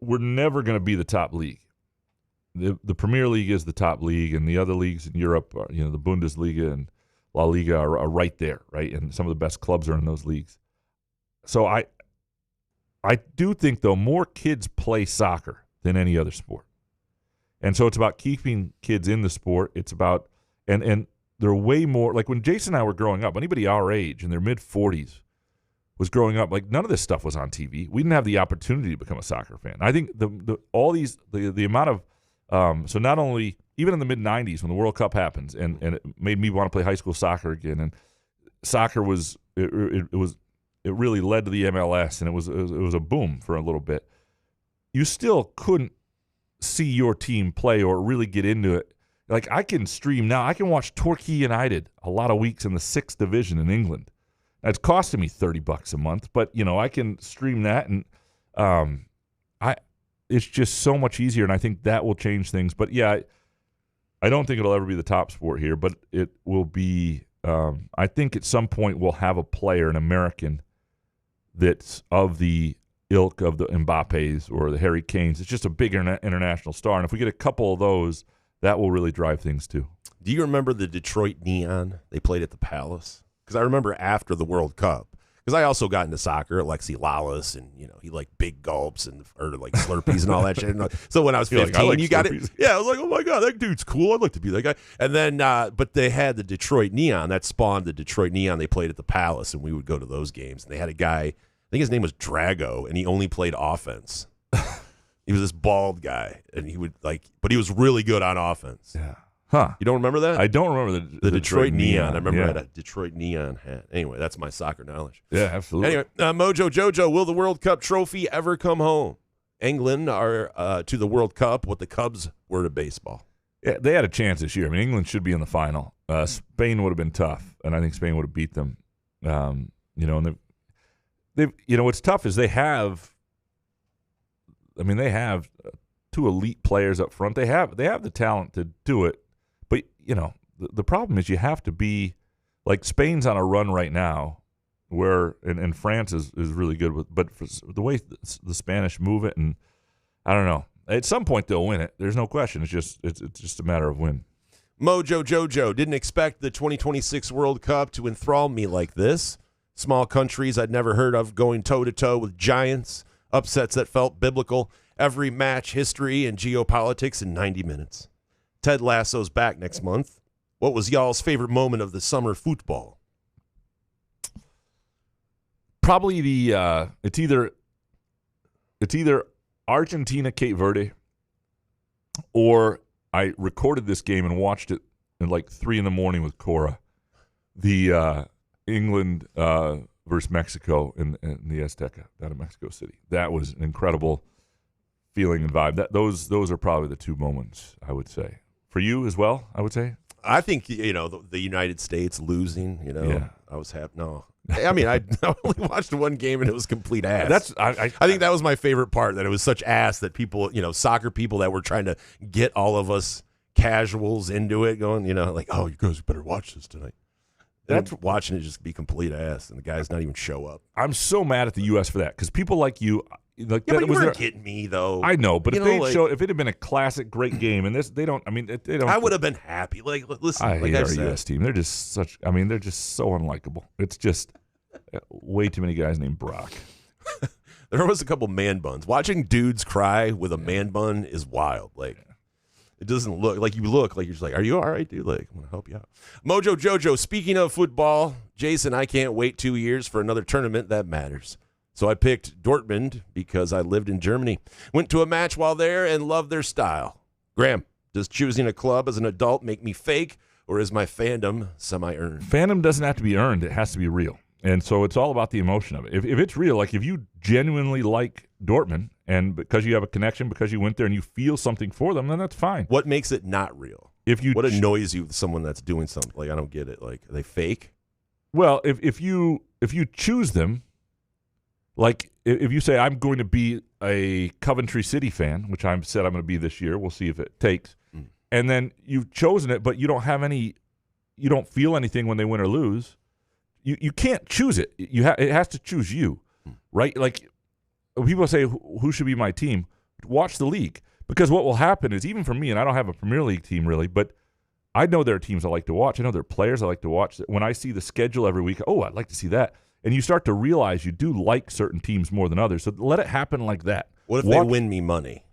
we're never going to be the top league. The Premier League is the top league, and the other leagues in Europe, the Bundesliga and La Liga are right there, right? And some of the best clubs are in those leagues. So I do think, though, more kids play soccer than any other sport. And so it's about keeping kids in the sport. It's about and they're way more, like when Jason and I were growing up, anybody our age in their mid-40s was growing up, like none of this stuff was on TV. We didn't have the opportunity to become a soccer fan. I think the amount of so not only even in the mid-90s when the World Cup happens and it made me want to play high school soccer again, and soccer was it really led to the MLS, and it was a boom for a little bit. You still couldn't see your team play or really get into it. Like I can stream now. I can watch Torquay United a lot of weeks in the 6th division in England. It's costing me $30 a month, but I can stream that, and it's just so much easier, and I think that will change things. But yeah, I don't think it'll ever be the top sport here, but it will be. I think at some point we'll have a player, an American, that's of the ilk of the Mbappes or the Harry Kanes. It's just a big international star, and if we get a couple of those, that will really drive things too. Do you remember the Detroit Neon? They played at the Palace. Because I remember after the World Cup, because I also got into soccer, Alexi Lalas, and he liked big gulps or like Slurpees and all that shit. So when I was 15, you got it. Yeah, I was like, oh my god, that dude's cool. I'd like to be that guy. And then, but they had the Detroit Neon that spawned the Detroit Neon. They played at the Palace, and we would go to those games. And they had a guy, I think his name was Drago, and he only played offense. He was this bald guy, and he would but he was really good on offense. Yeah. Huh. You don't remember that? I don't remember the Detroit Neon. I remember yeah. I had a Detroit Neon hat. Anyway, that's my soccer knowledge. Yeah, absolutely. Anyway, Mojo Jojo, will the World Cup trophy ever come home? England are to the World Cup what the Cubs were to baseball. Yeah, they had a chance this year. I mean, England should be in the final. Spain would have been tough, and I think Spain would have beat them. And they've what's tough is they have two elite players up front. They have the talent to do it, but the problem is you have to be like Spain's on a run right now, where and France is really good but for the way the Spanish move it, and I don't know. At some point they'll win it. There's no question. It's just a matter of when. Mojo Jojo, didn't expect the 2026 World Cup to enthrall me like this. Small countries I'd never heard of going toe-to-toe with giants, upsets that felt biblical, every match, history, and geopolitics in 90 minutes. Ted Lasso's back next month. What was y'all's favorite moment of the summer football? Probably it's either Argentina, Cape Verde, or I recorded this game and watched it at like 3 a.m. with Cora. The England versus Mexico in the Azteca down in Mexico City. That was an incredible feeling and vibe. Those are probably the two moments, I would say. For you as well, I would say? I think, the United States losing, Yeah. I was happy. No. I mean, I only watched one game and it was complete ass. I think that was my favorite part, that it was such ass that people, soccer people that were trying to get all of us casuals into it going, like, oh, you guys better watch this tonight. That's watching it just be complete ass and the guys not even show up. I'm so mad at the U.S. for that because people like you. Like yeah, but you weren't kidding me, though. I know, but if it had been a classic, great game, and they don't. I would have been happy. Like, listen, I hate our U.S. team. They're just they're just so unlikable. It's just way too many guys named Brock. There was a couple man buns. Watching dudes cry with a man bun is wild. Like, it doesn't look like you look like you're just like, are you all right, dude? Like, I'm gonna help you out. Mojo Jojo. Speaking of football, Jason, I can't wait 2 years for another tournament that matters. So I picked Dortmund because I lived in Germany. Went to a match while there and loved their style. Graham, does choosing a club as an adult make me fake, or is my fandom semi-earned? Fandom doesn't have to be earned. It has to be real. And so it's all about the emotion of it. If it's real, like if you genuinely like Dortmund and because you have a connection, because you went there and you feel something for them, then that's fine. What makes it not real? What annoys you with someone that's doing something? Like, I don't get it. Like, are they fake? Well, if you choose them, like, if you say, I'm going to be a Coventry City fan, which I've said I'm going to be this year, we'll see if it takes, and then you've chosen it, but you don't feel anything when they win or lose, you can't choose it. It has to choose you, right? Like, people say, who should be my team? Watch the league. Because what will happen is, even for me, and I don't have a Premier League team really, but I know there are teams I like to watch. I know there are players I like to watch. When I see the schedule every week, I'd like to see that. And you start to realize you do like certain teams more than others. So let it happen like that. What if they win me money?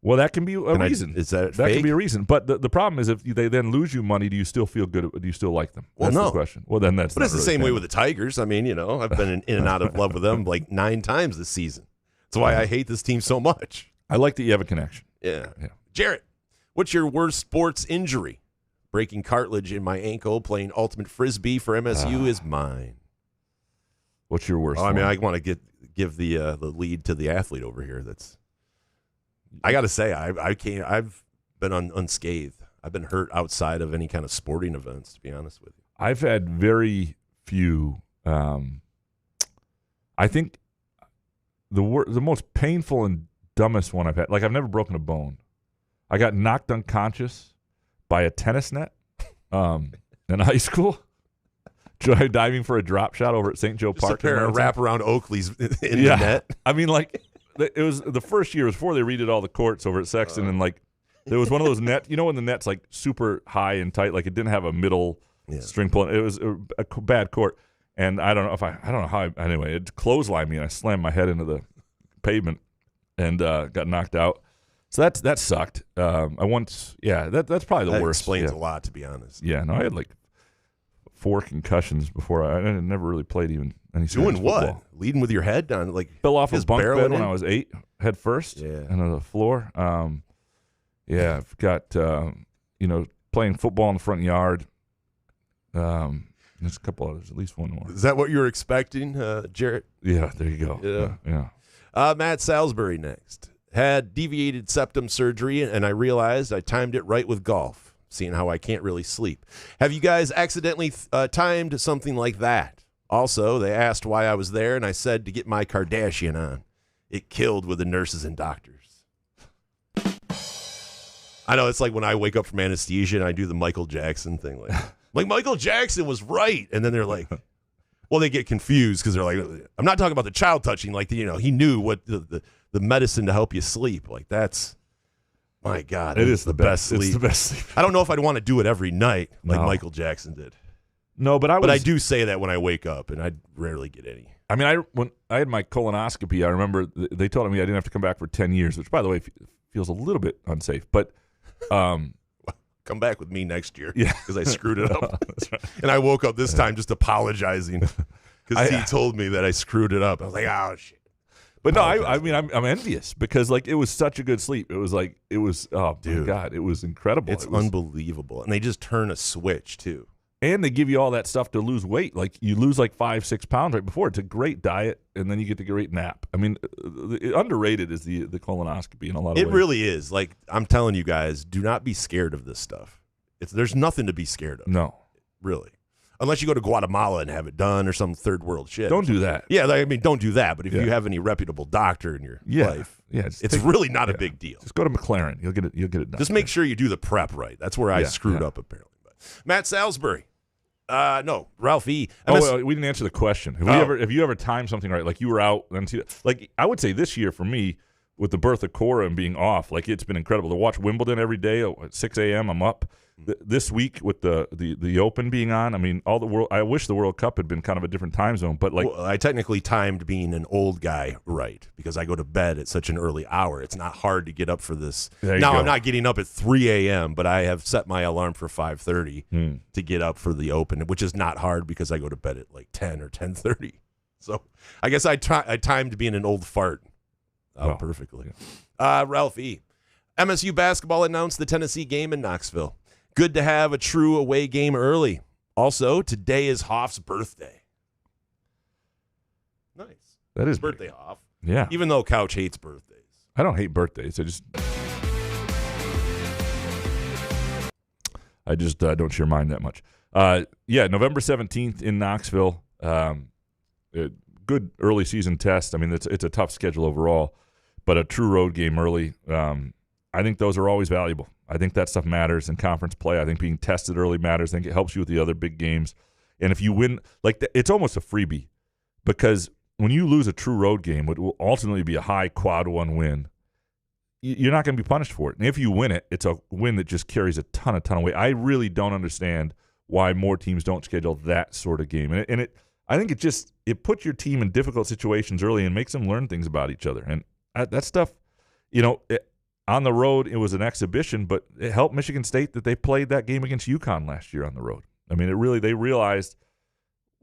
Well, that can be a reason. Is that fake? Can be a reason. But the problem is if they then lose you money, do you still feel good? Do you still like them? Well, that's no. the question. Well, then that's But it's the same way with the Tigers. I mean, I've been in and out of love with them like 9 times this season. That's why I hate this team so much. I like that you have a connection. Yeah. Jarrett, what's your worst sports injury? Breaking cartilage in my ankle playing ultimate frisbee for MSU is mine. What's your worst? I mean, I want to give the lead to the athlete over here. I got to say, I've been unscathed. I've been hurt outside of any kind of sporting events, to be honest with you. I've had very few. I think the most painful and dumbest one I've had. Like, I've never broken a bone. I got knocked unconscious by a tennis net in high school. Diving for a drop shot over at St. Joe Park. Just a pair of wraparound Oakleys in the net. I mean, like, it was the first year. It was before they redid all the courts over at Sexton, and like there was one of those nets. You know when the net's like super high and tight, like it didn't have a middle string pull. It was a bad court, and I don't know how. Anyway, it clotheslined me, and I slammed my head into the pavement and got knocked out. So that sucked. That's probably the worst. Explains a lot, to be honest. Yeah, no, I had like 4 concussions before. I never really played even any. Doing what? Football. Leading with your head down, like fell off a bunk bed when I was 8, head first, and on the floor. I've got playing football in the front yard. There's a couple others, at least one more. Is that what you were expecting, Jarrett? Yeah, there you go. Yeah. Matt Salisbury next. Had deviated septum surgery, and I realized I timed it right with golf, seeing how I can't really sleep. Have you guys accidentally timed something like that? Also, they asked why I was there, and I said to get my Kardashian on. It killed with the nurses and doctors. I know, it's like when I wake up from anesthesia and I do the Michael Jackson thing. Like Michael Jackson was right. And then they're like, well, they get confused because they're like, I'm not talking about the child touching. Like, he knew what the medicine to help you sleep. Like, that's, my God. It is the best sleep. It's the best sleep. I don't know if I'd want to do it every night like Michael Jackson did. No, but I do say that when I wake up, and I rarely get any. I mean, when I had my colonoscopy, I remember they told me I didn't have to come back for 10 years, which, by the way, feels a little bit unsafe. But come back with me next year, yeah, because I screwed it up. That's right. And I woke up this time just apologizing because he told me that I screwed it up. I was like, oh shit. But no, I mean, I'm envious because like it was such a good sleep. It was like oh dude, my God, it was incredible. It's unbelievable, and they just turn a switch too. And they give you all that stuff to lose weight. Like you lose like 5-6 pounds right before. It's a great diet, and then you get the great nap. I mean, underrated is the colonoscopy in a lot of ways. It really is. Like I'm telling you guys, do not be scared of this stuff. There's nothing to be scared of. No, really, unless you go to Guatemala and have it done or some third world shit. Don't do that. Yeah, I mean, don't do that. But if you have any reputable doctor in your life, it's really not a big deal. Just go to McLaren. You'll get it done. Just make sure you do the prep right. That's where I screwed up apparently. Matt Salisbury. No, Ralph E. We didn't answer the question. Have you ever timed something right? Like you were out, like I would say this year for me, with the birth of Cora and being off, like it's been incredible to watch Wimbledon every day at 6 a.m. I'm up. This week with the Open being on, I mean, I wish the World Cup had been kind of a different time zone, but like I technically timed being an old guy right because I go to bed at such an early hour. It's not hard to get up for this. Now I'm not getting up at 3 a.m., but I have set my alarm for 5:30 to get up for the Open, which is not hard because I go to bed at like 10 or 10:30. So I guess I timed being an old fart perfectly. Yeah. Ralph E. MSU basketball announced the Tennessee game in Knoxville. Good to have a true away game early. Also, today is Hoff's birthday. Nice. That is birthday, Hoff. Yeah. Even though Couch hates birthdays. I don't hate birthdays. I just don't share mine that much. November 17th in Knoxville. Good early season test. I mean, it's a tough schedule overall, but a true road game early. I think those are always valuable. I think that stuff matters in conference play. I think being tested early matters. I think it helps you with the other big games. And if you win, it's almost a freebie because when you lose a true road game, it will ultimately be a high quad one win. You're not going to be punished for it. And if you win it, it's a win that just carries a ton of weight. I really don't understand why more teams don't schedule that sort of game. And I think it puts your team in difficult situations early and makes them learn things about each other. And that stuff, on the road, it was an exhibition, but it helped Michigan State that they played that game against UConn last year on the road. I mean, they realized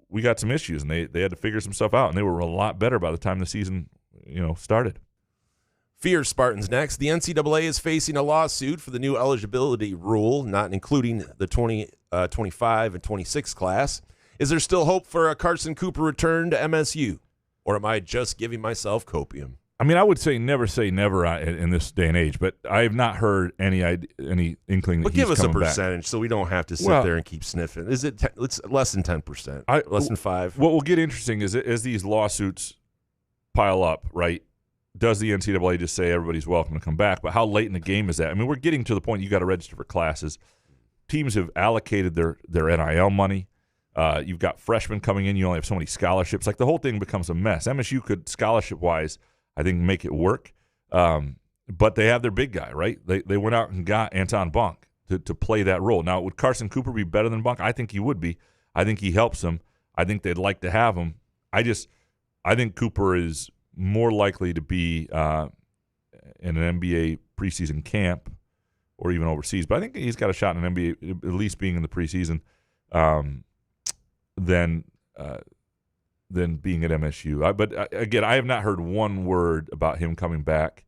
we got some issues, and they had to figure some stuff out, and they were a lot better by the time the season, started. Fear Spartans next. The NCAA is facing a lawsuit for the new eligibility rule, not including the 25 and 26 class. Is there still hope for a Carson Cooper return to MSU, or am I just giving myself copium? I mean, I would say never in this day and age, but I have not heard any inkling that but he's give us a coming percentage back. So we don't have to sit there and keep sniffing. Is it it's less than 10%? Less than 5%? What will get interesting is as these lawsuits pile up, right? Does the NCAA just say everybody's welcome to come back? But how late in the game is that? I mean, we're getting to the point you got to register for classes. Teams have allocated their NIL money. You've got freshmen coming in. You only have so many scholarships. Like the whole thing becomes a mess. MSU could scholarship-wise, I think, make it work. But they have their big guy, right? They went out and got Anton Bonk to play that role. Now, would Carson Cooper be better than Bonk? I think he would be. I think he helps them. I think they'd like to have him. I think Cooper is more likely to be in an NBA preseason camp or even overseas. But I think he's got a shot in an NBA, at least being in the preseason, than being at MSU. But again, I have not heard one word about him coming back,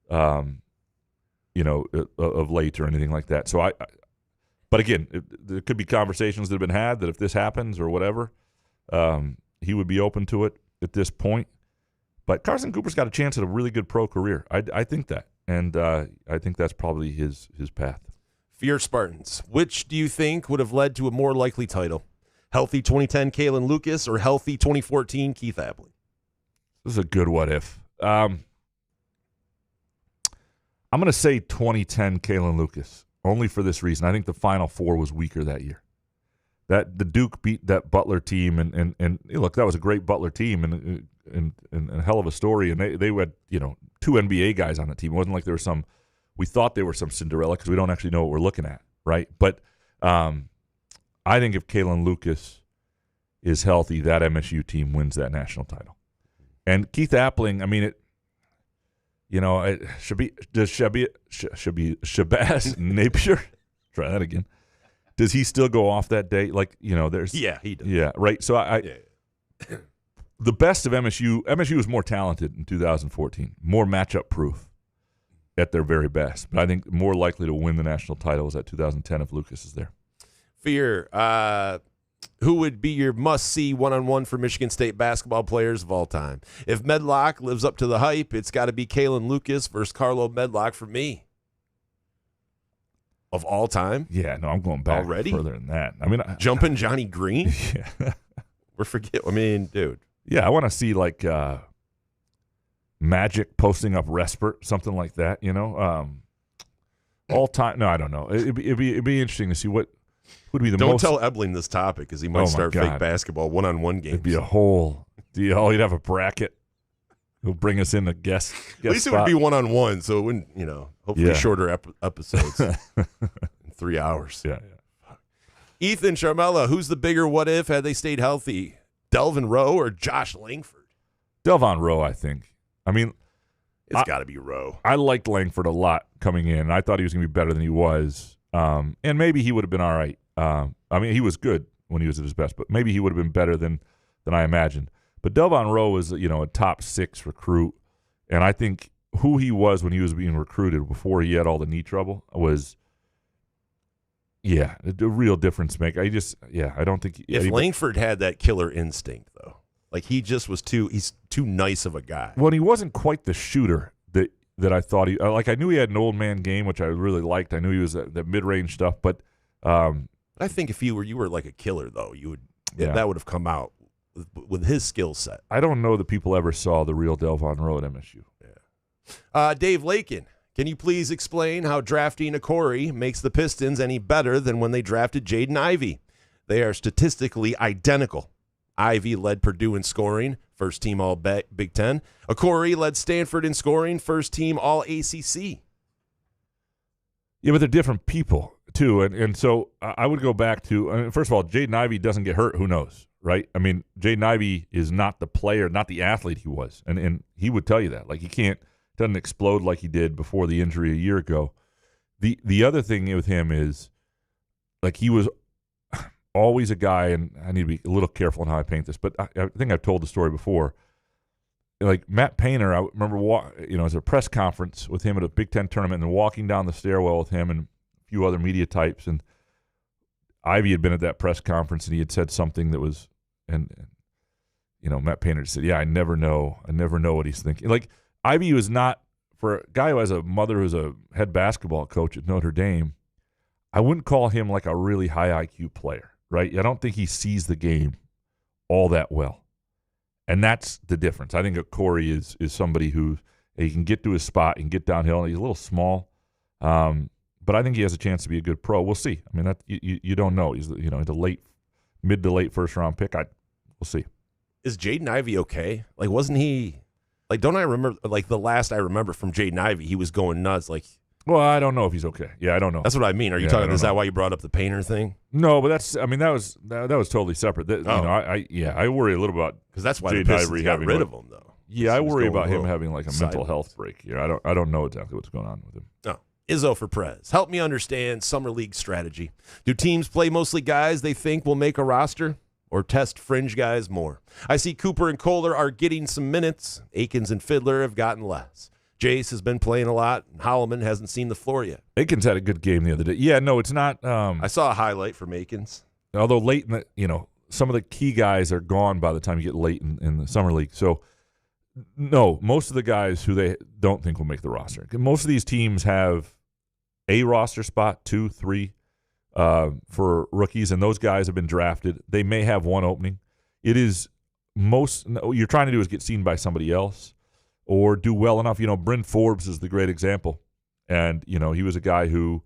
of late or anything like that. So But again, there could be conversations that have been had that if this happens or whatever, he would be open to it at this point. But Carson Cooper's got a chance at a really good pro career. I think that. And I think that's probably his path. For your Spartans, which do you think would have led to a more likely title? Healthy 2010 Kalen Lucas or healthy 2014 Keith Apley? This is a good what if. I'm going to say 2010 Kalen Lucas, only for this reason. I think the Final Four was weaker that year. That the Duke beat that Butler team, and look, that was a great Butler team and a hell of a story. And they had 2 NBA guys on the team. It wasn't like there was we thought they were some Cinderella because we don't actually know what we're looking at, right? But I think if Kalen Lucas is healthy, that MSU team wins that national title. And Keith Appling, I mean, it should be Shabazz Napier. Try that again. Does he still go off that day? Yeah, he does. Yeah, right. So the best of MSU was more talented in 2014, more matchup proof at their very best. But I think more likely to win the national title is at 2010 if Lucas is there. Fear, who would be your must-see one-on-one for Michigan State basketball players of all time? If Medlock lives up to the hype, it's got to be Kalen Lucas versus Carlo Medlock for me. Of all time? Yeah, no, I'm going back already further than that. I mean, jumping Johnny Green? Yeah. Dude. Yeah, I want to see Magic posting up Respert, something like that, all time. No, I don't know. It'd be interesting to see what would be the most. Don't tell Ebling this topic because he might start fake basketball one-on-one games. It'd be a whole deal. He'd have a bracket. He'll bring us in a guest At least spot. It would be one-on-one, so it wouldn't, hopefully shorter episodes in 3 hours. Yeah. Ethan Charmella, who's the bigger what if had they stayed healthy? Delvin Rowe or Josh Langford? Delvon Rowe, I think. I mean, it's got to be Rowe. I liked Langford a lot coming in. I thought he was going to be better than he was. And maybe he would have been all right. I mean, he was good when he was at his best, but maybe he would have been better than I imagined. But Delvon Rowe was, a top 6 recruit. And I think who he was when he was being recruited before he had all the knee trouble was, a real difference maker. I don't think. If Langford had that killer instinct, though, he's too nice of a guy. Well, he wasn't quite the shooter that I thought he, I knew he had an old man game, which I really liked. I knew he was that mid-range stuff, but I think if you were like a killer, though, that would have come out with his skill set. I don't know that people ever saw the real Delvon Rowe at MSU. Yeah. Dave Lakin, can you please explain how drafting a Corey makes the Pistons any better than when they drafted Jaden Ivey? They are statistically identical. Ivey led Purdue in scoring, first team all Big Ten. Corey led Stanford in scoring, first team all ACC. Yeah, but they're different people, too. And so I would go back to, first of all, Jaden Ivey doesn't get hurt. Who knows, right? I mean, Jaden Ivey is not the player, not the athlete he was. And he would tell you that. He doesn't explode like he did before the injury a year ago. The other thing with him is, he was always a guy, and I need to be a little careful in how I paint this, but I think I've told the story before. Matt Painter, I remember, it was a press conference with him at a Big Ten tournament and walking down the stairwell with him and a few other media types, and Ivey had been at that press conference and he had said something that was, and Matt Painter just said, I never know what he's thinking. Ivey was not, for a guy who has a mother who's a head basketball coach at Notre Dame, I wouldn't call him a really high IQ player, right? I don't think he sees the game all that well. And that's the difference. I think Corey is somebody who he can get to his spot and get downhill. He's a little small, but I think he has a chance to be a good pro. We'll see. I mean, you don't know. He's the mid to late first round pick. We'll see. Is Jaden Ivey okay? Wasn't he? Don't I remember? The last I remember from Jaden Ivey, he was going nuts. Well, I don't know if he's okay. Yeah, I don't know. That's what I mean. Are you talking? Is that why you brought up the Painter thing? No, but that was totally separate. I worry a little about because that's why the Pistons got rid of him, though. Yeah, I worry about him having a mental health break here. I don't know exactly what's going on with him. No. Izzo for Prez. Help me understand summer league strategy. Do teams play mostly guys they think will make a roster, or test fringe guys more? I see Cooper and Kohler are getting some minutes. Akins and Fiddler have gotten less. Jace has been playing a lot. And Holloman hasn't seen the floor yet. Akins had a good game the other day. Yeah, no, it's not. I saw a highlight from Akins. Although late in the, some of the key guys are gone by the time you get late in the summer league. So, no, most of the guys who they don't think will make the roster. Most of these teams have a roster spot, 2, 3 for rookies, and those guys have been drafted. They may have one opening. It is what you're trying to do is get seen by somebody else or do well enough. Bryn Forbes is the great example. And, he was a guy who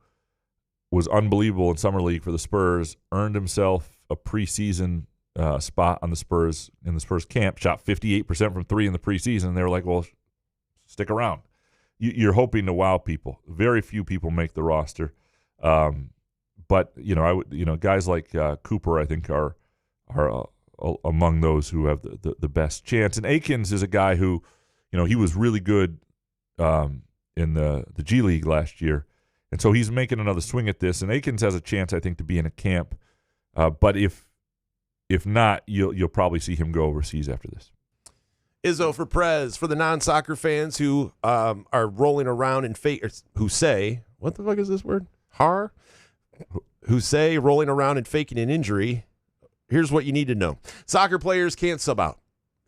was unbelievable in summer league for the Spurs, earned himself a preseason spot on the Spurs in the Spurs camp, shot 58% from 3 in the preseason. They were like, well, stick around. You're hoping to wow people. Very few people make the roster. But, guys like Cooper, I think, are among those who have the best chance. And Akins is a guy who, he was really good in the G League last year. And so he's making another swing at this. And Akins has a chance, I think, to be in a camp. But if not, you'll probably see him go overseas after this. Izzo for Prez, for the non-soccer fans who are rolling around in who say, what the fuck is this word? Who say rolling around and faking an injury. Here's what you need to know. Soccer players can't sub out,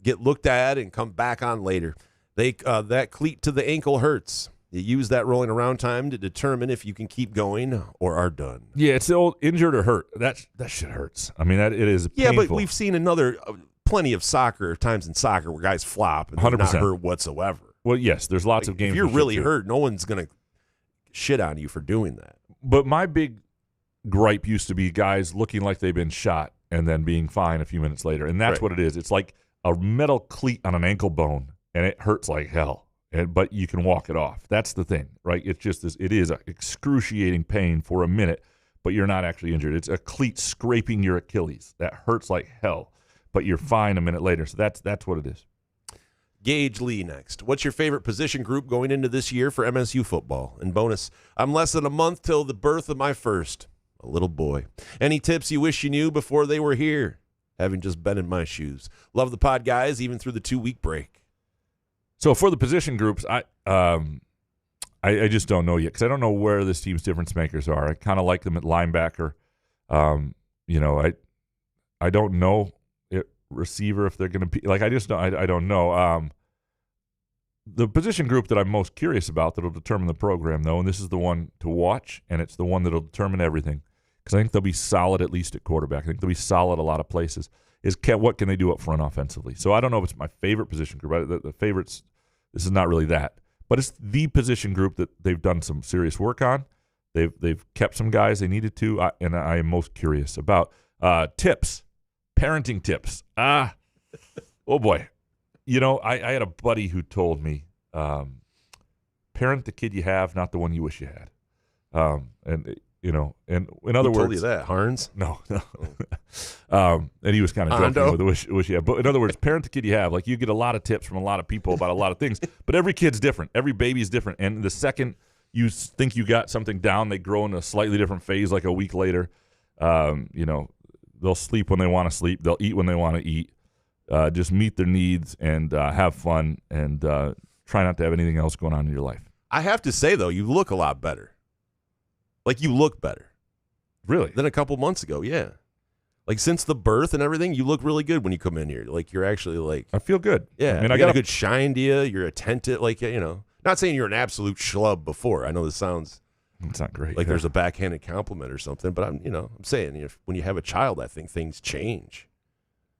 get looked at, and come back on later. That cleat to the ankle hurts. You use that rolling around time to determine if you can keep going or are done. Yeah, it's the old injured or hurt. That shit hurts. I mean, it is painful. Yeah, but we've seen plenty of times in soccer where guys flop and they're not hurt whatsoever. Well, yes, there's lots of games. If you're really hurt, no one's going to shit on you for doing that. But my big gripe used to be guys looking like they've been shot and then being fine a few minutes later. And that's what it is. It's like a metal cleat on an ankle bone, and it hurts like hell. But you can walk it off. That's the thing, right? It is excruciating pain for a minute, but you're not actually injured. It's a cleat scraping your Achilles. That hurts like hell, but you're fine a minute later. So that's what it is. Gage Lee next. What's your favorite position group going into this year for MSU football? And bonus, I'm less than a month till the birth of my first, a little boy. Any tips you wish you knew before they were here? Having just been in my shoes. Love the pod, guys, even through the 2-week break. So for the position groups, I just don't know yet because I don't know where this team's difference makers are. I kind of like them at linebacker. I don't know receiver if they're going to be like I don't know. The position group that I'm most curious about that'll determine the program, though, and this is the one to watch, and it's the one that'll determine everything because I think they'll be solid at least at quarterback. I think they'll be solid a lot of places. What can they do up front offensively? So I don't know if it's my favorite position group. The favorites. This is not really that, but it's the position group that they've done some serious work on. They've kept some guys they needed to, and I am most curious about tips, parenting tips. Oh boy, I had a buddy who told me, parent the kid you have, not the one you wish you had. And in other words, told you that, Harns? No. And he was kind of joking with the wish you had. But in other words, parent the kid you have. Like you get a lot of tips from a lot of people about a lot of things, but every kid's different. Every baby's different. And the second you think you got something down, they grow in a slightly different phase. Like a week later, they'll sleep when they want to sleep. They'll eat when they want to eat. Just meet their needs and have fun and try not to have anything else going on in your life. I have to say though, you look a lot better. Like, you look better. Really? Than a couple months ago, yeah. Like, since the birth and everything, you look really good when you come in here. Like, you're actually, like... I feel good. Yeah. I mean, I got a good shine to you. You're attentive. Like, not saying you're an absolute schlub before. I know this sounds... It's not great. Like there's a backhanded compliment or something. But, I'm saying, when you have a child, I think things change.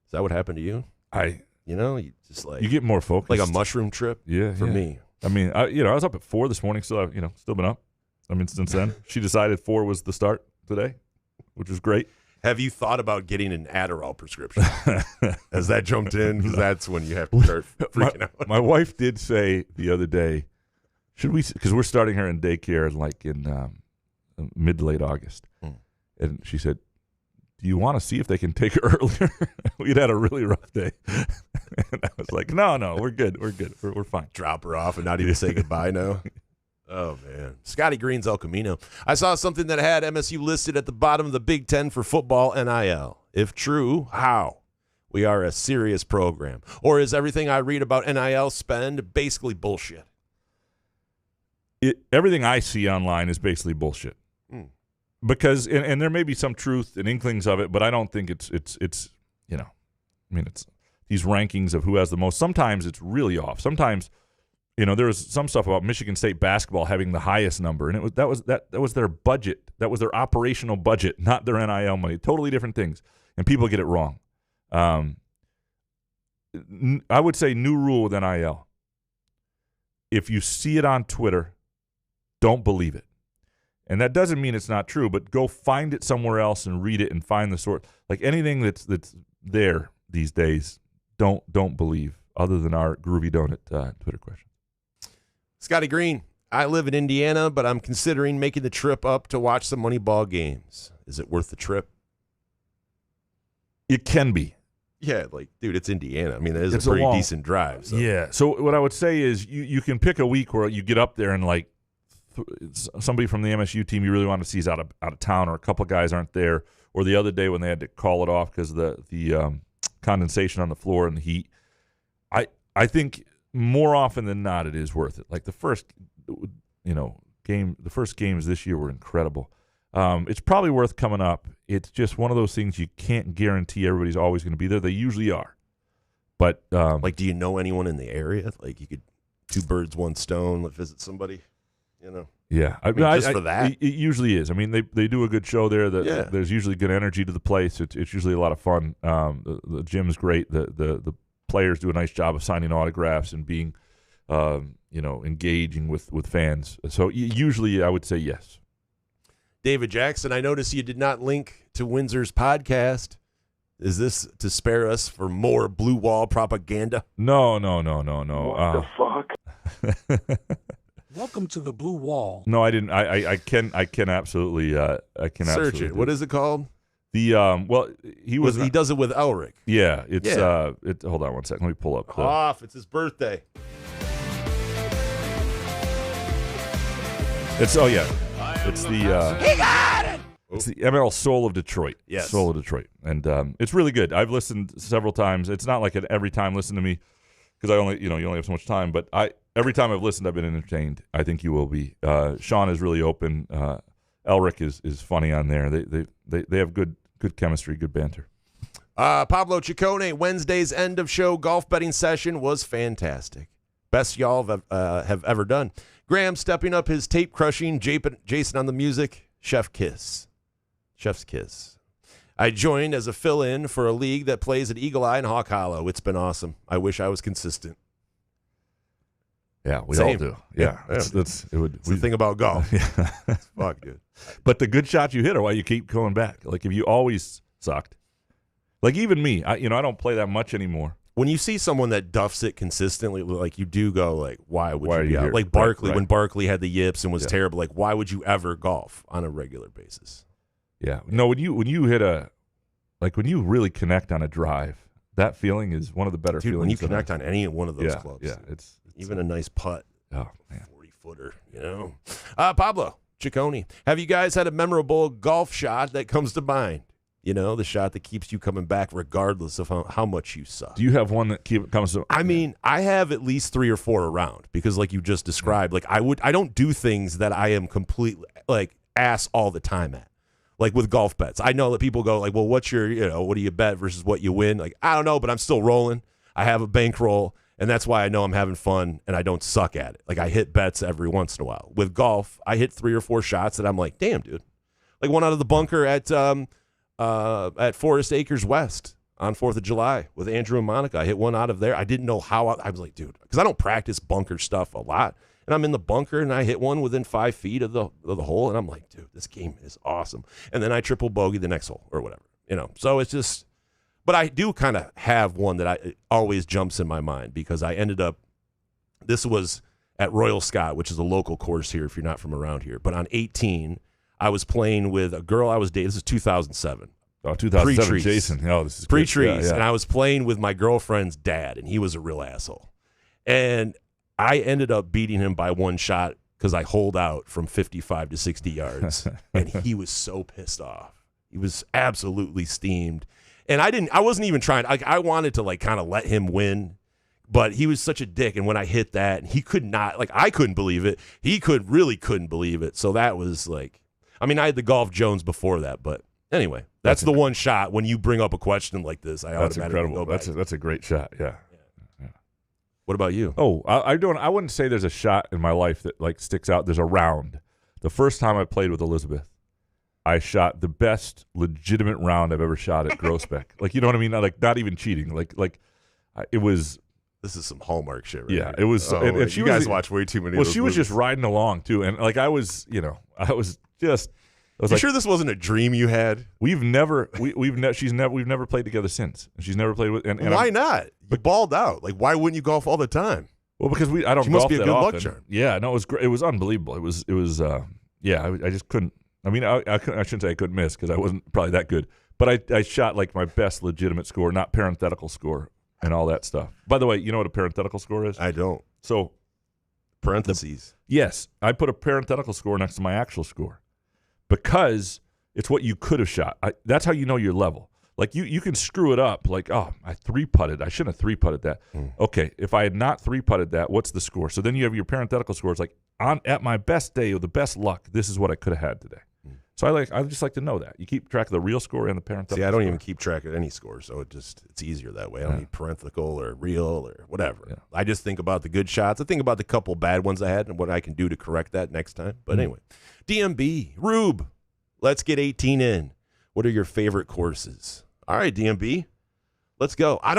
Is that what happened to you? You just like... You get more focused. Like a mushroom trip? Yeah. For me. I mean, I was up at 4 this morning, so I've, still been up. I mean, since then, she decided 4 was the start today, which was great. Have you thought about getting an Adderall prescription? Has that jumped in? Because that's when you have to start freaking out. My wife did say the other day, should we? Because we're starting her in daycare in mid to late August, and she said, "Do you want to see if they can take her earlier?" We'd had a really rough day, and I was like, "No, we're good, we're fine." Drop her off and not even say goodbye now. Oh, man. Scotty Green's El Camino. I saw something that had MSU listed at the bottom of the Big Ten for football NIL. If true, how? We are a serious program. Or is everything I read about NIL spend basically bullshit? everything I see online is basically bullshit. Because and there may be some truth and inklings of it, but I don't think it's it's these rankings of who has the most. Sometimes it's really off. Sometimes, there was some stuff about Michigan State basketball having the highest number, and that was their budget. That was their operational budget, not their NIL money. Totally different things, and people get it wrong. I would say new rule with NIL. If you see it on Twitter, don't believe it. And that doesn't mean it's not true, but go find it somewhere else and read it and find the source. Like anything that's there these days, don't believe, other than our Groovy Donut Twitter question. Scotty Green, I live in Indiana, but I'm considering making the trip up to watch some Moneyball games. Is it worth the trip? It can be. Yeah, dude, it's Indiana. I mean, it is a pretty decent drive. So. Yeah. So what I would say is you can pick a week where you get up there and somebody from the MSU team you really want to see is out of town, or a couple of guys aren't there, or the other day when they had to call it off because of the condensation on the floor and the heat. I think more often than not it is worth it. Like the first games this year were incredible. It's probably worth coming up. It's just one of those things you can't guarantee everybody's always going to be there. They usually are. But do you know anyone in the area? Like you could 2 birds, 1 stone, visit somebody. Yeah, just for that, it usually is. I mean, they do a good show there. There's usually good energy to the place. It's usually a lot of fun. The gym's great. The players do a nice job of signing autographs and being, engaging with fans. So usually, I would say yes. David Jackson, I noticed you did not link to Windsor's podcast. Is this to spare us for more blue wall propaganda? No. What the fuck? Welcome to the blue wall. No, I didn't. I can absolutely. I can search it. What is it called? He does it with Elric. Yeah, it's hold on one second. Let me pull up. It's his birthday. It's the he got it. It's the ML Soul of Detroit. Yes, Soul of Detroit, and it's really good. I've listened several times. It's not like an every time listen to me because I only you only have so much time, but every time I've listened, I've been entertained. I think you will be. Sean is really open. Elric is funny on there. They have good chemistry, good banter. Pablo Ciccone, Wednesday's end of show golf betting session was fantastic. Best y'all have ever done. Graham stepping up his tape crushing. Jason on the music. Chef's kiss. I joined as a fill-in for a league that plays at Eagle Eye and Hawk Hollow. It's been awesome. I wish I was consistent. Yeah, we all do. Yeah, it's the thing about golf. Yeah, fuck, dude. But the good shots you hit are why you keep going back. Like if you always sucked, like even me, I don't play that much anymore. When you see someone that duffs it consistently, like you do go like, why would you be out? Like Barkley, right. When Barkley had the yips and was terrible, like why would you ever golf on a regular basis? Yeah, no. When you hit when you really connect on a drive, that feeling is one of the better feelings. When you connect on any one of those clubs, yeah, it's even a nice putt. Oh man, 40-footer, Pablo Ciccone, have you guys had a memorable golf shot that comes to mind? The shot that keeps you coming back regardless of how much you suck. Do you have one that comes to? I mean, I have at least 3 or 4 around because, like you just described, like I don't do things that I am completely like ass all the time at. Like with golf bets, I know that people go like, well, what's your, what do you bet versus what you win? Like, I don't know, but I'm still rolling. I have a bankroll, and that's why I know I'm having fun and I don't suck at it. Like I hit bets every once in a while. With golf, I hit 3 or 4 shots that I'm like, damn, dude. Like one out of the bunker at Forest Acres West on 4th of July with Andrew and Monica. I hit one out of there. I didn't know how. I was like, dude, because I don't practice bunker stuff a lot. And I'm in the bunker, and I hit one within 5 feet of the hole, and I'm like, dude, this game is awesome. And then I triple bogey the next hole or whatever, So it's just, but I do kind of have one that it always jumps in my mind because I ended up, this was at Royal Scott, which is a local course here if you're not from around here. But on 18, I was playing with a girl I was dating. This is 2007. Oh, 2007, Pre-trees. Jason. Oh, this is pre-trees. Yeah. And I was playing with my girlfriend's dad, and he was a real asshole. And I ended up beating him by 1 shot because I holed out from 55 to 60 yards, and he was so pissed off. He was absolutely steamed. And I wasn't even trying. I wanted to kind of let him win, But he was such a dick, and when I hit that, he could not, like, I couldn't believe it. He really couldn't believe it. So that was like, I mean, I had the Golf Jones before that, but anyway, that's the one shot when you bring up a question like this. I automatically go back. That's a great shot. Yeah. What about you? Oh, I wouldn't say there's a shot in my life that like sticks out. There's a round. The first time I played with Elizabeth, I shot the best legitimate round I've ever shot at Groesbeck. Like, you know what I mean? Like, not even cheating. It was. This is some Hallmark shit, right? Yeah, here. it was. And you guys watch way too many. Well, of those she was movies. just riding along too, and like I was just. I was you like, sure this wasn't a dream you had? We've never played together since. She's never played with. And why not? You balled out. Like, why wouldn't you golf all the time? Well, because I don't she golf must be a that good often. luck charm. Yeah, no, it was great. It was unbelievable. It was. I just couldn't. I mean, I shouldn't say I couldn't miss because I wasn't probably that good. But I shot like my best legitimate score, not parenthetical score and all that stuff. By the way, you know what a parenthetical score is? I don't. So parentheses. Yes, I put a parenthetical score next to my actual score because it's what you could have shot. That's how you know your level. Like you can screw it up. Like, oh, I 3-putted. I shouldn't have 3-putted that. Okay, if I had not 3-putted that, what's the score? So then you have your parenthetical scores. Like at my best day or the best luck, this is what I could have had today. So I just like to know that. You keep track of the real score and the parenthetical. See, I don't score. even keep track of any score, so it's easier that way. I don't need parenthetical or real or whatever. Yeah. I just think about the good shots. I think about the couple bad ones I had and what I can do to correct that next time. But anyway, DMB, Rube, let's get 18 in. What are your favorite courses? All right, DMB, let's go. I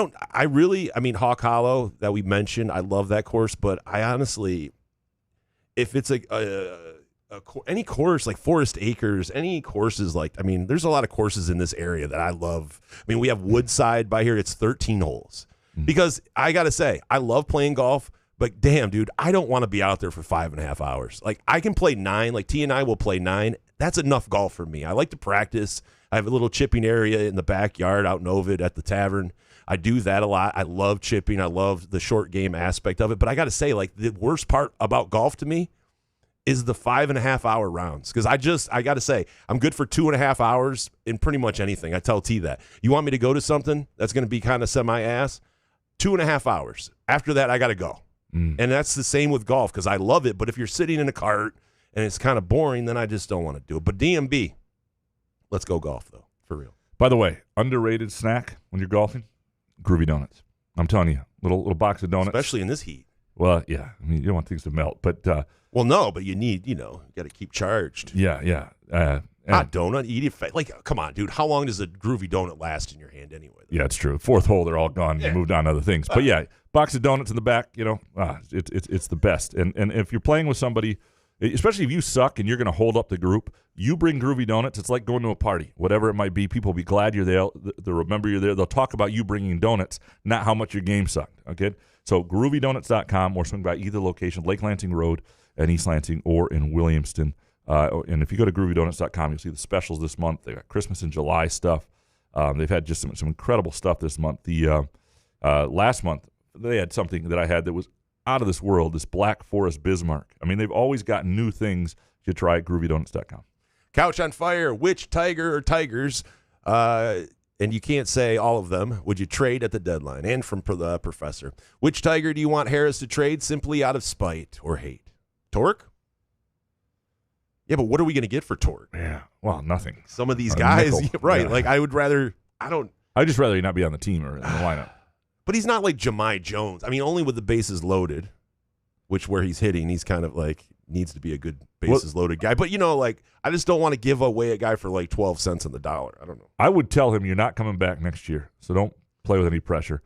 mean, Hawk Hollow that we mentioned, I love that course, but I honestly, if it's any course like Forest Acres, any courses like, I mean, there's a lot of courses in this area that I love. I mean, we have Woodside by here. It's 13 holes. Because I got to say, I love playing golf, but damn, dude, I don't want to be out there for 5.5 hours. Like, I can play 9. Like, T and I will play 9. That's enough golf for me. I like to practice. I have a little chipping area in the backyard out in Ovid at the tavern. I do that a lot. I love chipping. I love the short game aspect of it. But I got to say, like, the worst part about golf to me is the 5.5 hour rounds. Because I got to say, I'm good for 2.5 hours in pretty much anything. I tell T that. You want me to go to something that's going to be kind of semi-ass? 2.5 hours. After that, I got to go. And that's the same with golf because I love it. But if you're sitting in a cart and it's kind of boring, then I just don't want to do it. But DMB, let's go golf, though, for real. By the way, underrated snack when you're golfing, Groovy Donuts. I'm telling you, little box of donuts. Especially in this heat. Well, yeah. I mean, you don't want things to melt. But well, no, but you need, you got to keep charged. Yeah. Hot donut, eat it. Like, come on, dude. How long does a Groovy Donut last in your hand anyway? Yeah, it's true. Fourth hole, they're all gone. You moved on to other things. But yeah, box of donuts in the back, it's the best. And if you're playing with somebody, especially if you suck and you're going to hold up the group, you bring Groovy Donuts. It's like going to a party, whatever it might be. People will be glad you're there. They'll remember you're there. They'll talk about you bringing donuts, not how much your game sucked. Okay, so groovydonuts.com or swing by either location, Lake Lansing Road in East Lansing or in Williamston. And if you go to groovydonuts.com, you'll see the specials this month. They got Christmas and July stuff. They've had just some incredible stuff this month. The last month they had something that I had that was out of this world. This Black Forest Bismarck. I mean, they've always got new things to try at groovydonuts.com. Couch on Fire. Which tiger or tigers? And you can't say all of them. Would you trade at the deadline? And from the professor, which tiger do you want Harris to trade simply out of spite or hate? Torque? Yeah, but what are we going to get for Torque? Yeah, well, nothing. Some of these guys, right? Yeah. Like, I'd just rather you not be on the team or in the lineup. But he's not like Jahmai Jones. I mean, only with the bases loaded, which where he's hitting, he's kind of like needs to be a good bases loaded guy. But, I just don't want to give away a guy for like 12 cents on the dollar. I don't know. I would tell him you're not coming back next year, so don't play with any pressure.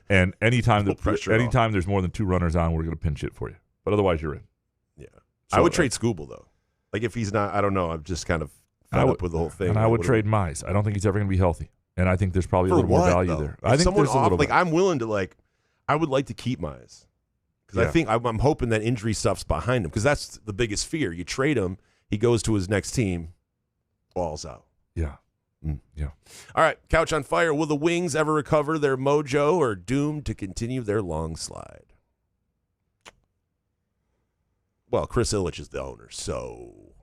And anytime there's more than 2 runners on, we're going to pinch hit for you. But otherwise, you're in. Yeah. So I would trade Scooble, though. Like, if he's not, I don't know. I'm just kind of fed up with the whole thing. And I would trade Mize. I don't think he's ever going to be healthy. And I think there's probably a little more value there. I think there's a little bit. I'm willing to, I would like to keep Mize. Because I think I'm hoping that injury stuff's behind him. Because that's the biggest fear. You trade him, he goes to his next team, balls out. Yeah. Yeah. All right, Couch on Fire. Will the Wings ever recover their mojo or doomed to continue their long slide? Well, Chris Ilitch is the owner, so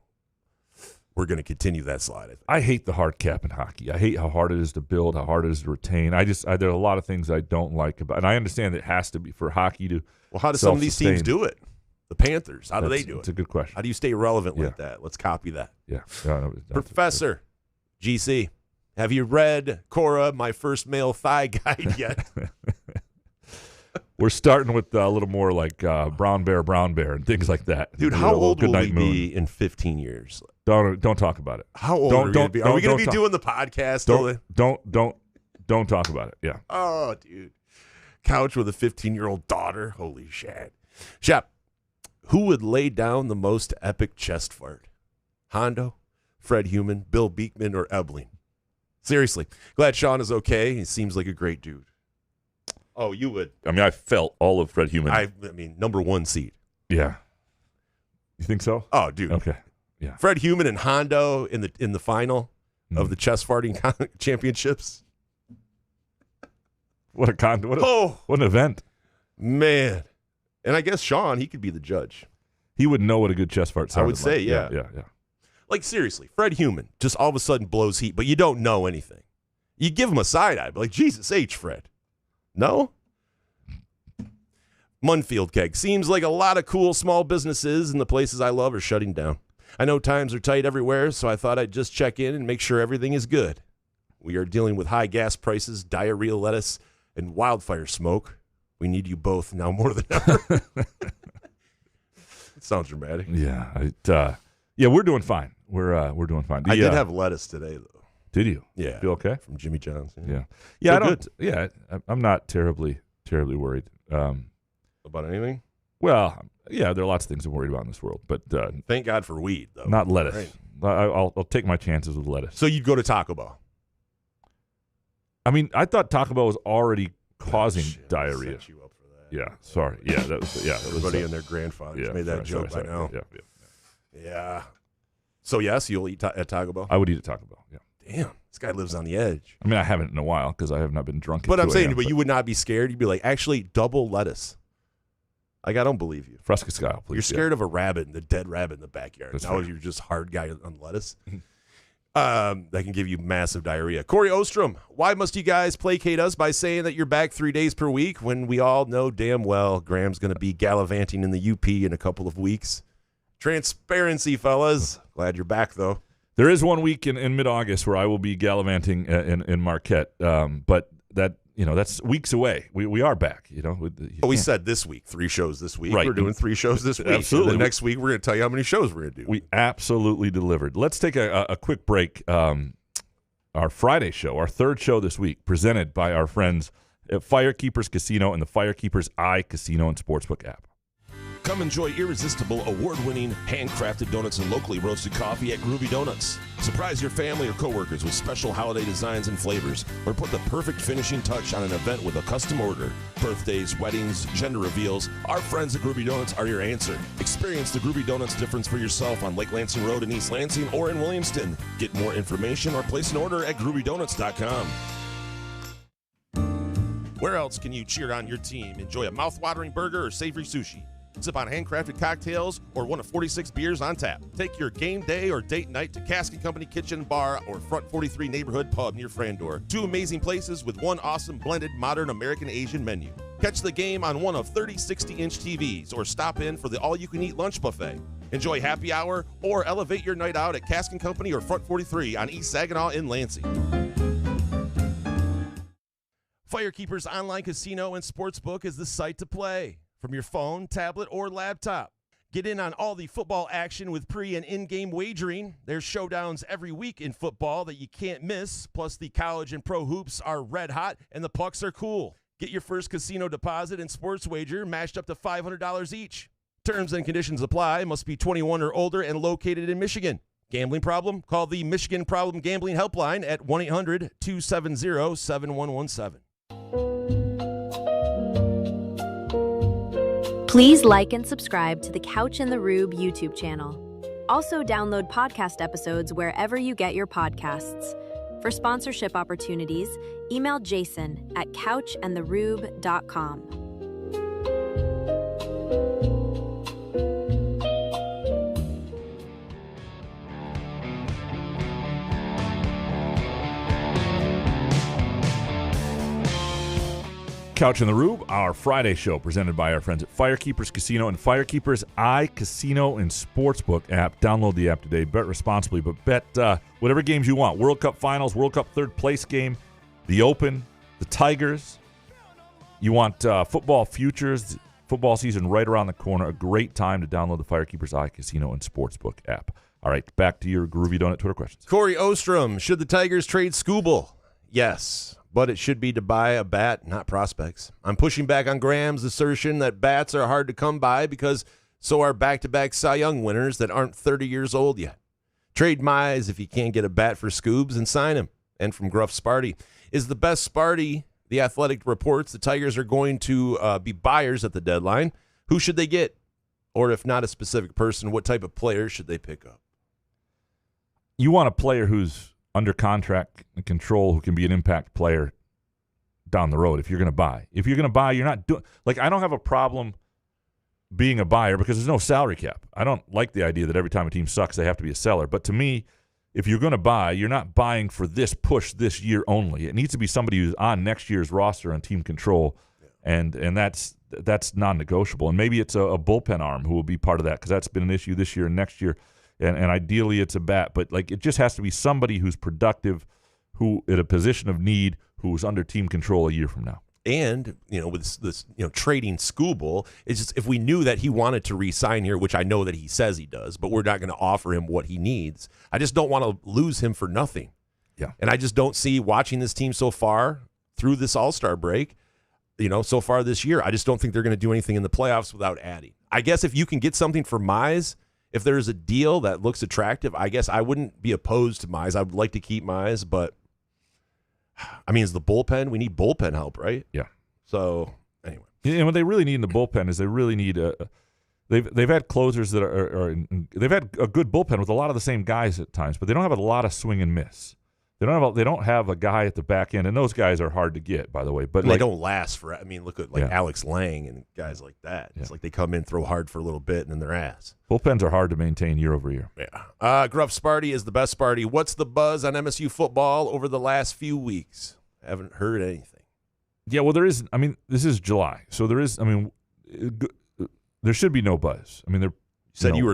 we're going to continue that slide. I think. I hate the hard cap in hockey. I hate how hard it is to build, how hard it is to retain. There are a lot of things I don't like about it. And I understand that it has to be for hockey to Well, how do some of these teams do it? The Panthers, how do they do it? It's a good question. How do you stay relevant like that? Let's copy that. Yeah. Professor GC, have you read Cora, My First Male Thigh Guide yet? We're starting with a little more like brown bear, and things like that. Dude, how old will we be in 15 years? Don't talk about it. How old are we going to be? Are we going to be doing the podcast? Don't talk about it. Yeah. Oh, dude. Couch with a 15-year-old daughter. Holy shit. Shep, who would lay down the most epic chest fart? Hondo, Fred Heumann, Bill Beekman, or Ebling? Seriously. Glad Sean is okay. He seems like a great dude. Oh, you would. I mean, I felt all of Fred Heumann. I mean, number one seed. Yeah. You think so? Oh, dude. Okay. Yeah. Fred Heumann and Hondo in the final of the chest farting championships. What an event. Man. And I guess Sean, he could be the judge. He would know what a good chest fart sounded I would say, like. Yeah. Like, seriously, Fred Heumann just all of a sudden blows heat, but you don't know anything. You give him a side eye, but like, Jesus H, Fred. No? Munfield Keg. Seems like a lot of cool small businesses in the places I love are shutting down. I know times are tight everywhere, so I thought I'd just check in and make sure everything is good. We are dealing with high gas prices, diarrhea lettuce, and wildfire smoke. We need you both now more than ever. It sounds dramatic. Yeah. We're doing fine. We're doing fine. I did have lettuce today, though. Did you? Yeah. Feel okay? From Jimmy John's. Yeah. I don't. Good. Yeah. I'm not terribly worried. About anything? Well, yeah, there are lots of things I'm worried about in this world, but thank God for weed, though. Not lettuce. Right. I'll take my chances with lettuce. So you'd go to Taco Bell? I mean, I thought Taco Bell was already causing diarrhea. Set you up for that. Yeah. Sorry. Yeah. That was. Yeah. Everybody and their grandfathers made that joke by now. Yeah. So yes, you'll eat at Taco Bell. I would eat at Taco Bell. Yeah. Damn, this guy lives on the edge. I mean, I haven't in a while because I have not been drunk. But I'm saying, but you would not be scared. You'd be like, actually, double lettuce. Like, I don't believe you. Fresca style, please. You're scared of a rabbit, the dead rabbit in the backyard. That's now right. You're just hard guy on lettuce. That can give you massive diarrhea. Corey Ostrom, why must you guys placate us by saying that you're back 3 days per week when we all know damn well Graham's going to be gallivanting in the UP in a couple of weeks? Transparency, fellas. Glad you're back, though. There is 1 week in mid-August where I will be gallivanting in Marquette, but that's weeks away. We are back. We said this week, 3 shows this week. Right. We're doing 3 shows this week. Absolutely. And the next week, we're going to tell you how many shows we're going to do. We absolutely delivered. Let's take a quick break. Our Friday show, our third show this week, presented by our friends at Firekeepers Casino and the Firekeepers Casino and Sportsbook app. Come enjoy irresistible, award-winning, handcrafted donuts and locally roasted coffee at Groovy Donuts. Surprise your family or coworkers with special holiday designs and flavors, or put the perfect finishing touch on an event with a custom order. Birthdays, weddings, gender reveals, our friends at Groovy Donuts are your answer. Experience the Groovy Donuts difference for yourself on Lake Lansing Road in East Lansing or in Williamston. Get more information or place an order at groovydonuts.com. Where else can you cheer on your team? Enjoy a mouth-watering burger or savory sushi. Sip on handcrafted cocktails or one of 46 beers on tap. Take your game day or date night to Cask & Company Kitchen Bar or Front 43 Neighborhood Pub near Frandor. 2 amazing places with 1 awesome blended modern American Asian menu. Catch the game on one of 30 60-inch TVs or stop in for the all-you-can-eat lunch buffet. Enjoy happy hour or elevate your night out at Cask & Company or Front 43 on East Saginaw in Lansing. Firekeepers Online Casino and Sportsbook is the site to play. From your phone, tablet, or laptop. Get in on all the football action with pre- and in-game wagering. There's showdowns every week in football that you can't miss. Plus, the college and pro hoops are red hot, and the pucks are cool. Get your first casino deposit and sports wager matched up to $500 each. Terms and conditions apply. Must be 21 or older and located in Michigan. Gambling problem? Call the Michigan Problem Gambling Helpline at 1-800-270-7117. Please like and subscribe to the Couch and the Rube YouTube channel. Also, download podcast episodes wherever you get your podcasts. For sponsorship opportunities, email Jason at couchandtherube.com. Couch in the Rube, our Friday show presented by our friends at Firekeepers Casino and Firekeepers iCasino and Sportsbook app. Download the app today. Bet responsibly, but bet whatever games you want. World Cup Finals, World Cup third place game, the Open, the Tigers. You want football futures, football season right around the corner. A great time to download the Firekeepers iCasino and Sportsbook app. All right, back to your Groovy Donut Twitter questions. Corey Ostrom, should the Tigers trade Skubal? Yes. But it should be to buy a bat, not prospects. I'm pushing back on Graham's assertion that bats are hard to come by because so are back-to-back Cy Young winners that aren't 30 years old yet. Trade Mize if you can't get a bat for Scoobs and sign him. And from Gruff Sparty, is the best Sparty, the Athletic reports the Tigers are going to be buyers at the deadline. Who should they get? Or if not a specific person, what type of player should they pick up? You want a player who's under contract and control, who can be an impact player down the road if you're going to buy. If you're going to buy, you're not doing – like, I don't have a problem being a buyer because there's no salary cap. I don't like the idea that every time a team sucks, they have to be a seller. But to me, if you're going to buy, you're not buying for this push this year only. It needs to be somebody who's on next year's roster on team control, and that's non-negotiable. And maybe it's a bullpen arm who will be part of that because that's been an issue this year and next year. And ideally it's a bat, but like it just has to be somebody who's productive, who at a position of need, who's under team control a year from now. And, with this trading Skubal, it's just if we knew that he wanted to re-sign here, which I know that he says he does, but we're not going to offer him what he needs. I just don't want to lose him for nothing. Yeah. And I just don't see watching this team so far through this All-Star break, so far this year, I just don't think they're going to do anything in the playoffs without adding. I guess if you can get something for Mize, if there's a deal that looks attractive, I guess I wouldn't be opposed to Mize. I would like to keep Mize, but I mean, it's the bullpen. We need bullpen help, right? Yeah. So anyway, and what they really need in the bullpen is they really need they've had closers that they've had a good bullpen with a lot of the same guys at times, but they don't have a lot of swing and miss. They don't have a guy at the back end, and those guys are hard to get, by the way. But they don't last for. I mean, look at Alex Lang and guys like that. It's like they come in, throw hard for a little bit, and then they're ass. Bullpens are hard to maintain year over year. Yeah. Gruff Sparty is the best Sparty. What's the buzz on MSU football over the last few weeks? I haven't heard anything. Yeah, well, there is. I mean, this is July, so there is. I mean, there should be no buzz. I mean, there. Said you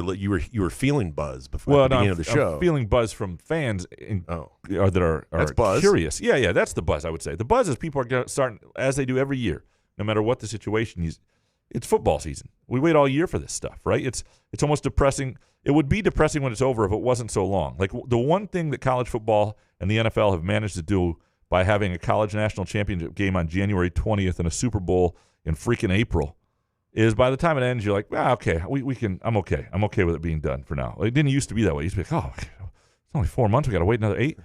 were feeling buzz before the beginning of the show. I'm feeling buzz from fans that are that's buzz. Curious. Yeah, that's the buzz, I would say. The buzz is people are starting, as they do every year, no matter what the situation is. It's football season. We wait all year for this stuff, right? It's almost depressing. It would be depressing when it's over if it wasn't so long. Like the one thing that college football and the NFL have managed to do by having a college national championship game on January 20th and a Super Bowl in freaking April is by the time it ends, you're like, okay, we can. I'm okay. I'm okay with it being done for now. It didn't used to be that way. It used to be like, it's only 4 months. We got to wait another 8.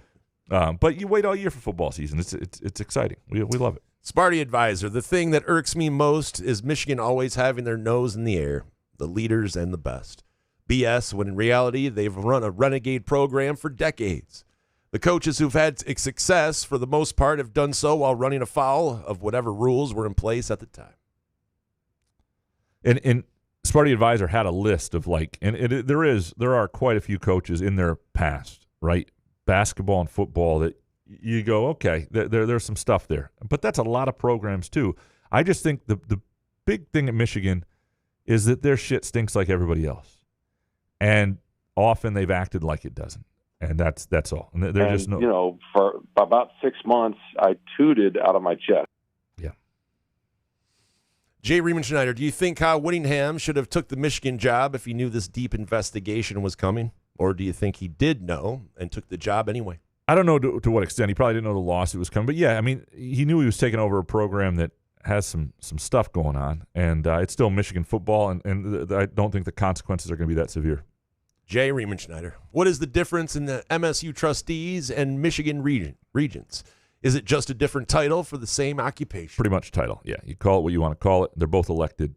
But you wait all year for football season. It's exciting. We love it. Sparty Advisor, the thing that irks me most is Michigan always having their nose in the air, the leaders and the best. BS, when in reality, they've run a renegade program for decades. The coaches who've had success, for the most part, have done so while running afoul of whatever rules were in place at the time. And Sparty Advisor had a list of there are quite a few coaches in their past, right? Basketball and football that you go, okay, there's some stuff there. But that's a lot of programs too. I just think the big thing at Michigan is that their shit stinks like everybody else. And often they've acted like it doesn't. And that's all. And they're just no. For about 6 months, I tooted out of my chest. Yeah. Jay Riemenschneider, do you think Kyle Whittingham should have took the Michigan job if he knew this deep investigation was coming? Or do you think he did know and took the job anyway? I don't know to what extent. He probably didn't know the lawsuit was coming. But, yeah, I mean, he knew he was taking over a program that has some stuff going on. And it's still Michigan football, and I don't think the consequences are going to be that severe. Jay Riemenschneider, what is the difference in the MSU trustees and Michigan regents? Is it just a different title for the same occupation? Pretty much title, yeah. You call it what you want to call it. They're both elected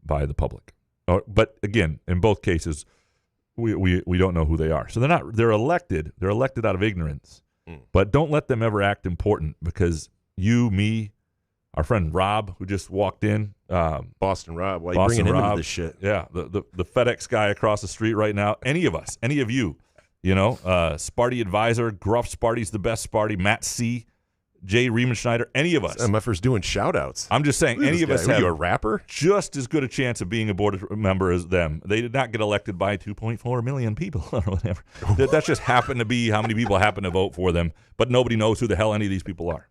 by the public. But, again, in both cases, we don't know who they are. So they're elected. They're elected out of ignorance. But don't let them ever act important because you, me, our friend Rob, who just walked in. Boston Rob. Why are you bringing him into this shit? Yeah, the FedEx guy across the street right now. Any of us, any of you, Sparty Advisor, Gruff Sparty's the best Sparty. Matt C. Jay Riemenschneider, any of us. MFers doing shout-outs. I'm just saying, any of us have you a rapper? just as good a chance of being a board member as them. They did not get elected by 2.4 million people or whatever. That just happened to be how many people happen to vote for them, but nobody knows who the hell any of these people are.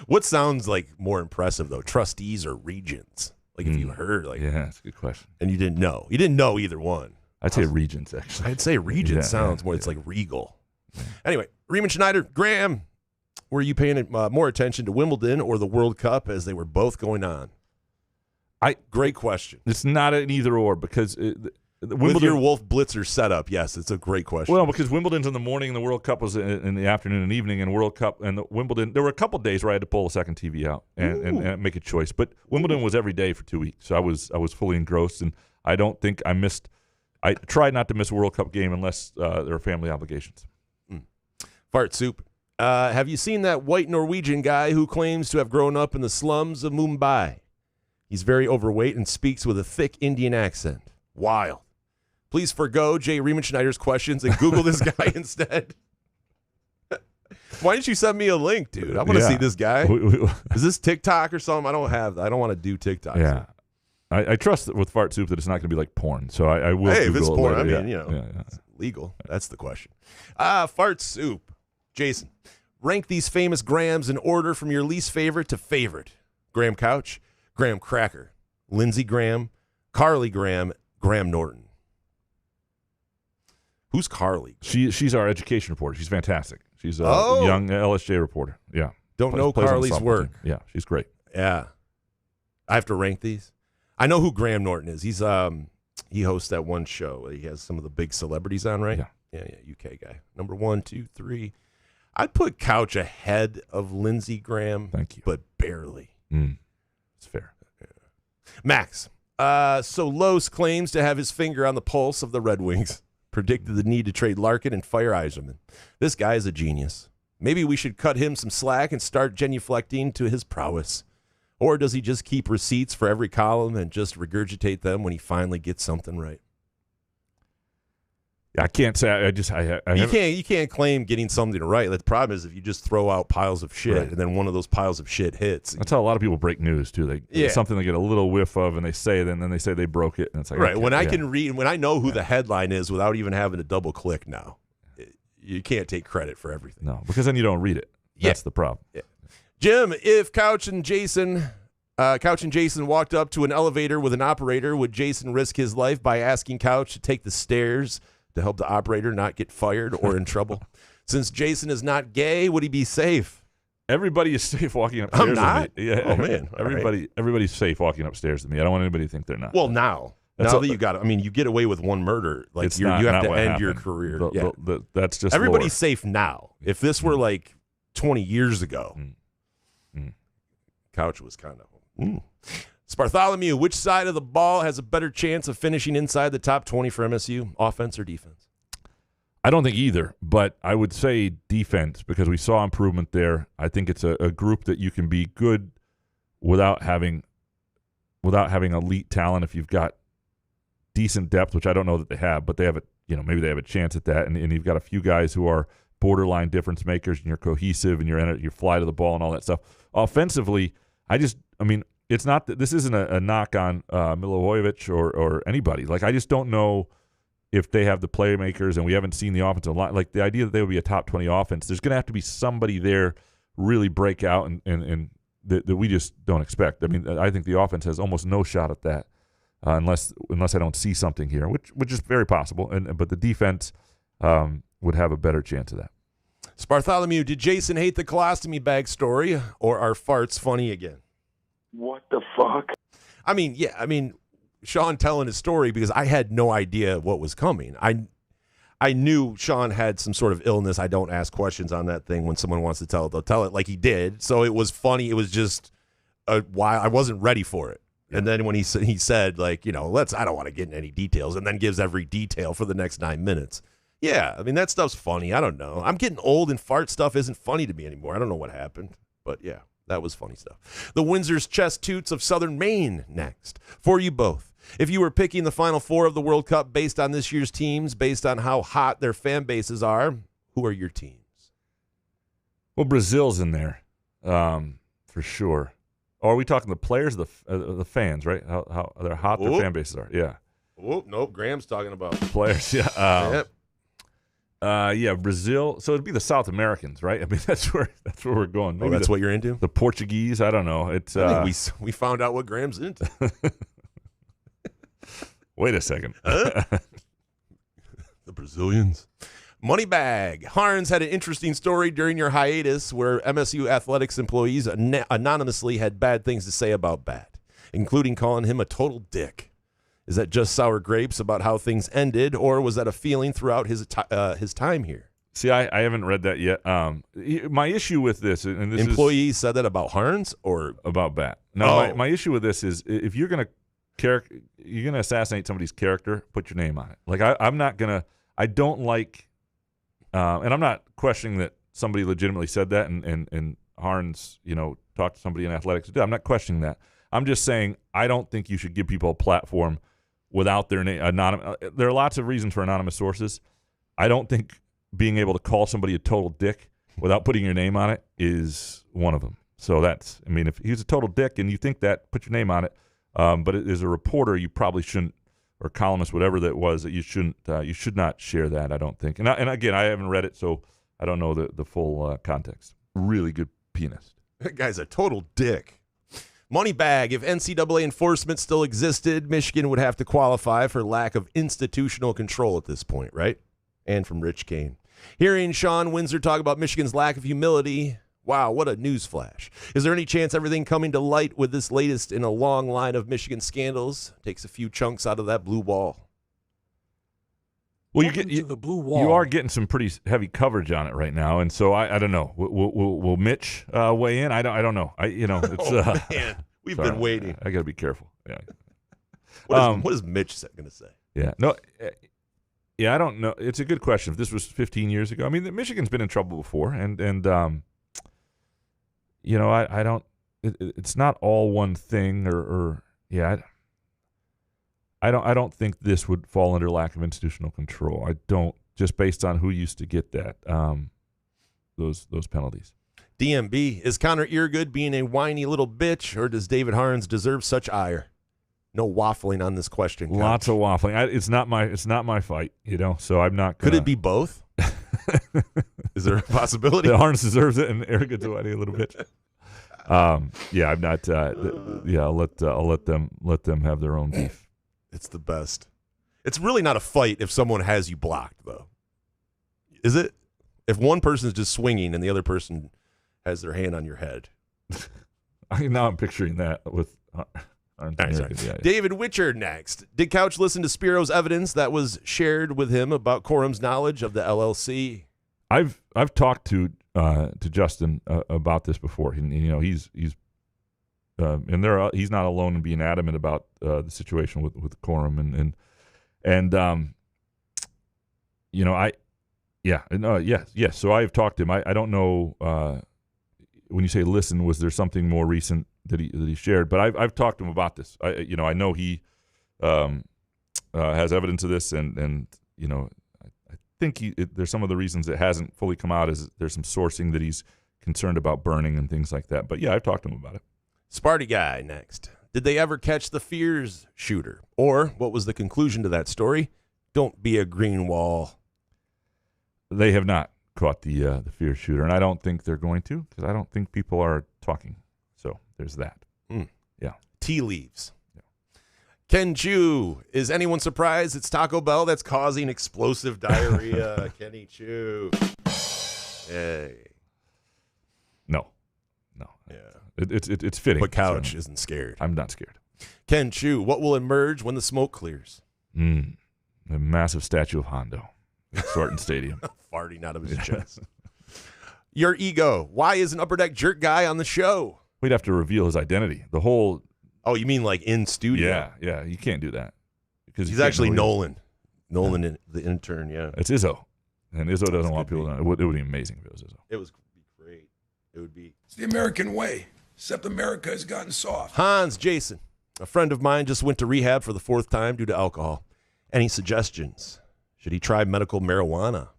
What sounds like more impressive, though, trustees or regents? Like if you heard, like, yeah, that's a good question. And you didn't know. You didn't know either one. I'd say regents, actually. I'd say regents sounds more, it's like regal. Anyway, Riemenschneider, Graham, were you paying more attention to Wimbledon or the World Cup as they were both going on? Great question. It's not an either or because Wimbledon, with your Wolf Blitzer setup, yes, it's a great question. Well, because Wimbledon's in the morning and the World Cup was in the afternoon and evening, and World Cup and the Wimbledon, there were a couple days where I had to pull a second TV out and make a choice. But Wimbledon was every day for 2 weeks, so I was fully engrossed, and I don't think I missed. I tried not to miss a World Cup game unless there were family obligations. Fart soup. Have you seen that white Norwegian guy who claims to have grown up in the slums of Mumbai? He's very overweight and speaks with a thick Indian accent. Wild. Please forgo Jay Riemenschneider's questions and Google this guy instead. Why didn't you send me a link, dude? I want to see this guy. Is this TikTok or something? I don't want to do TikTok. Yeah. I trust that with Fart Soup that it's not going to be like porn, so I will Hey, Google if it's it porn, later. I mean, it's legal. That's the question. Fart Soup. Jason, rank these famous Grahams in order from your least favorite to favorite. Graham Couch, Graham Cracker, Lindsey Graham, Carly Graham, Graham Norton. Who's Carly? She's our education reporter. She's fantastic. She's a young LSJ reporter. Yeah. Don't know plays on the Carly's softball work. team. Yeah, she's great. Yeah. I have to rank these. I know who Graham Norton is. He's he hosts that one show. He has some of the big celebrities on, right? Yeah, UK guy. Number 1, 2, 3. I'd put Couch ahead of Lindsey Graham. Thank you. But barely. It's fair. Yeah. Max. So Los claims to have his finger on the pulse of the Red Wings. Predicted the need to trade Larkin and fire Yzerman. This guy is a genius. Maybe we should cut him some slack and start genuflecting to his prowess. Or does he just keep receipts for every column and just regurgitate them when he finally gets something right? I can't say. You can't claim getting something right. The problem is if you just throw out piles of shit and then one of those piles of shit hits. That's how a lot of people break news too. Something they get a little whiff of and they say it, and then they say they broke it, and it's like right. When I can read, when I know who the headline is without even having to double click now, you can't take credit for everything. No, because then you don't read it. That's the problem. Yeah. Jim, if Couch and Jason walked up to an elevator with an operator, would Jason risk his life by asking Couch to take the stairs to help the operator not get fired or in trouble? Since Jason is not gay, would he be safe? Everybody is safe walking upstairs. I'm not? With me. Yeah. Oh, man. Everybody's safe walking upstairs with me. I don't want anybody to think they're not. Well, now that you got it. I mean, you get away with one murder. Like you have to end your career. That's just everybody's lore. safe now. If this were like 20 years ago, Couch was kind of. Spartholomew, which side of the ball has a better chance of finishing inside the top 20 for MSU, offense or defense? I don't think either, but I would say defense because we saw improvement there. I think it's a group that you can be good without having elite talent if you've got decent depth, which I don't know that they have, but they have maybe they have a chance at that, and you've got a few guys who are borderline difference makers, and you're cohesive, and you fly to the ball and all that stuff. Offensively, it's not that this isn't a knock on Milivojevic or anybody. Like I just don't know if they have the playmakers, and we haven't seen the offensive line. Like the idea that they would be a top 20 offense, there's going to have to be somebody there really break out and that we just don't expect. I mean, I think the offense has almost no shot at that unless I don't see something here, which is very possible. But the defense would have a better chance of that. Spartholomew, did Jason hate the colostomy bag story, or are farts funny again? What the fuck? I mean, Sean telling his story because I had no idea what was coming. I knew Sean had some sort of illness. I don't ask questions on that thing. When someone wants to tell it, they'll tell it like he did. So it was funny. It was just why I wasn't ready for it. Yeah. And then when he said like, I don't want to get in any details, and then gives every detail for the next 9 minutes. Yeah, I mean, that stuff's funny. I don't know. I'm getting old, and fart stuff isn't funny to me anymore. I don't know what happened, but yeah, that was funny stuff. The Windsor's Chest Toots of Southern Maine next. For you both, if you were picking the Final Four of the World Cup based on this year's teams, based on how hot their fan bases are, who are your teams? Well, Brazil's in there. for sure. Or are we talking the players, the fans, right? How they're hot their fan bases are. Yeah. Oh, nope. Graham's talking about players. Yeah. Yep. Brazil. So it'd be the South Americans, right? I mean, that's where we're going. Maybe that's what you're into? The Portuguese. I don't know. It's. I think we found out what Graham's into. Wait a second. The Brazilians. Moneybag. Harns had an interesting story during your hiatus where MSU athletics employees anonymously had bad things to say about Bat, including calling him a total dick. Is that just sour grapes about how things ended, or was that a feeling throughout his time here? See, I haven't read that yet. My issue with this, and this employees said that about Harns or about Bat. No, my issue with this is if you're gonna assassinate somebody's character, put your name on it. Like I'm not gonna. I don't like. And I'm not questioning that somebody legitimately said that, and Harns, talked to somebody in athletics. I'm not questioning that. I'm just saying I don't think you should give people a platform without their name. There are lots of reasons for anonymous sources. I don't think being able to call somebody a total dick without putting your name on it is one of them. So if he's a total dick and you think that, put your name on it. But as a reporter, you probably shouldn't, or columnist, whatever that was, that you should not share that, I don't think. And again, I haven't read it, so I don't know the full context. Really good pianist. That guy's a total dick. Moneybag. If NCAA enforcement still existed, Michigan would have to qualify for lack of institutional control at this point, right? And from Rich Kane. Hearing Sean Windsor talk about Michigan's lack of humility, wow, what a newsflash. Is there any chance everything coming to light with this latest in a long line of Michigan scandals takes a few chunks out of that blue wall? Well, the blue wall. You are getting some pretty heavy coverage on it right now, and so I don't know. Will Mitch weigh in? I don't know. It's man, we've been waiting. I got to be careful. Yeah. What is Mitch going to say? Yeah. No. Yeah, I don't know. It's a good question. If this was 15 years ago, I mean, Michigan's been in trouble before, and I don't. It's not all one thing, I don't think this would fall under lack of institutional control. I don't, just based on who used to get that those penalties. DMB, is Connor Eargood being a whiny little bitch, or does David Harns deserve such ire? No waffling on this question. Coach. Lots of waffling. It's not my fight. So I'm not. Could it be both? Is there a possibility that Harns deserves it and Eargood's a whiny little bitch? I'm not. I'll let them have their own beef. It's the best. It's really not a fight if someone has you blocked, though. Is it? If one person is just swinging and the other person has their hand on your head. Now I'm picturing that with. David Witcher next. Did Couch listen to Spiro's evidence that was shared with him about Corum's knowledge of the LLC? I've talked to Justin about this before. He's he's not alone in being adamant about the situation with Corum yes. So I've talked to him. I don't know when you say listen, was there something more recent that he shared? But I've talked to him about this. I know he has evidence of this, and I think there's some of the reasons it hasn't fully come out is there's some sourcing that he's concerned about burning and things like that. But yeah, I've talked to him about it. Sparty guy next. Did they ever catch the Fears shooter? Or what was the conclusion to that story? Don't be a green wall. They have not caught the Fears shooter, and I don't think they're going to, because I don't think people are talking. So there's that. Yeah. Tea leaves. Yeah. Ken Chu. Is anyone surprised it's Taco Bell that's causing explosive diarrhea? Kenny Chu. Hey. No. Yeah. It's fitting. But Couch isn't scared. I'm not scared. Ken Chu, what will emerge when the smoke clears? A massive statue of Hondo at Thornton Stadium. Farting out of his chest. Your ego. Why is an Upper Deck jerk guy on the show? We'd have to reveal his identity. The whole. Oh, you mean like in studio? Yeah. You can't do that. Because he's actually Nolan. Nolan, the intern, yeah. It's Izzo. And Izzo doesn't want people to know. It would be amazing if it was Izzo. It would be great. It would be. It's the American way. Except America has gotten soft. Hans Jason, a friend of mine, just went to rehab for the 4th time due to alcohol. Any suggestions? Should he try medical marijuana?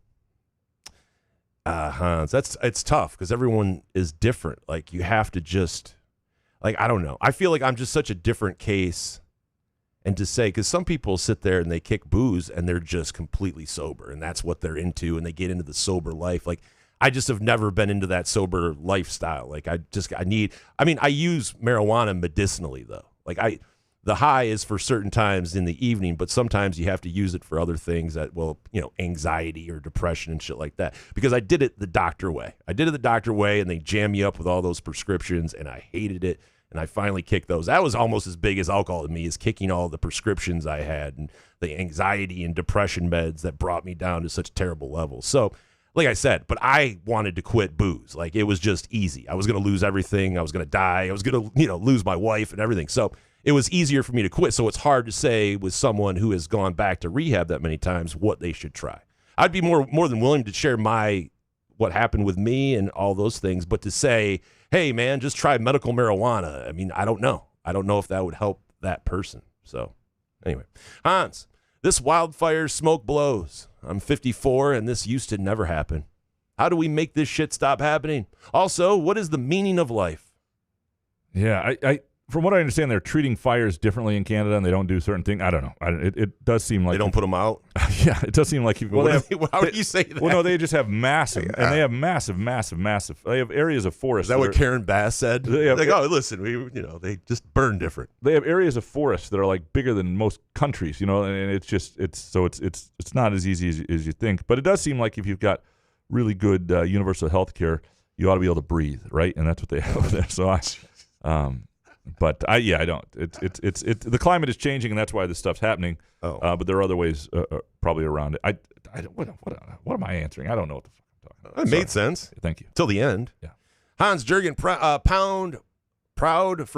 Hans, it's tough because everyone is different. Like, you have to just, like, I don't know. I feel like I'm just such a different case. And to say, because some people sit there and they kick booze and they're just completely sober, and that's what they're into, and they get into the sober life. Like, I just have never been into that sober lifestyle. Like, I use marijuana medicinally, though. Like, the high is for certain times in the evening, but sometimes you have to use it for other things that will, anxiety or depression and shit like that. Because I did it the doctor way. And they jam you up with all those prescriptions, and I hated it. And I finally kicked those. That was almost as big as alcohol to me, as kicking all the prescriptions I had and the anxiety and depression meds that brought me down to such terrible levels. So, like I said, but I wanted to quit booze. Like, it was just easy. I was going to lose everything. I was going to die. I was going to, lose my wife and everything. So it was easier for me to quit. So it's hard to say with someone who has gone back to rehab that many times what they should try. I'd be more than willing to share what happened with me and all those things, but to say, hey, man, just try medical marijuana. I mean, I don't know. I don't know if that would help that person. So, anyway. Hans, this wildfire smoke blows. I'm 54, and this used to never happen. How do we make this shit stop happening? Also, what is the meaning of life? Yeah, I from what I understand, they're treating fires differently in Canada, and they don't do certain things. I don't know. It does seem like they don't put them out. Yeah, it does seem like how do you say that? Well, no, they just have massive, and they have massive. They have areas of forest. Is that what Karen Bass said? Listen, they just burn different. They have areas of forest that are like bigger than most countries, and it's not as easy as you think. But it does seem like if you've got really good universal health care, you ought to be able to breathe, right? And that's what they have there. So I don't. It's the climate is changing, and that's why this stuff's happening. But there are other ways probably around it. What am I answering? I don't know what the fuck I'm talking about. It made sense. Thank you. Till the end. Yeah. Hans Jurgen, proud for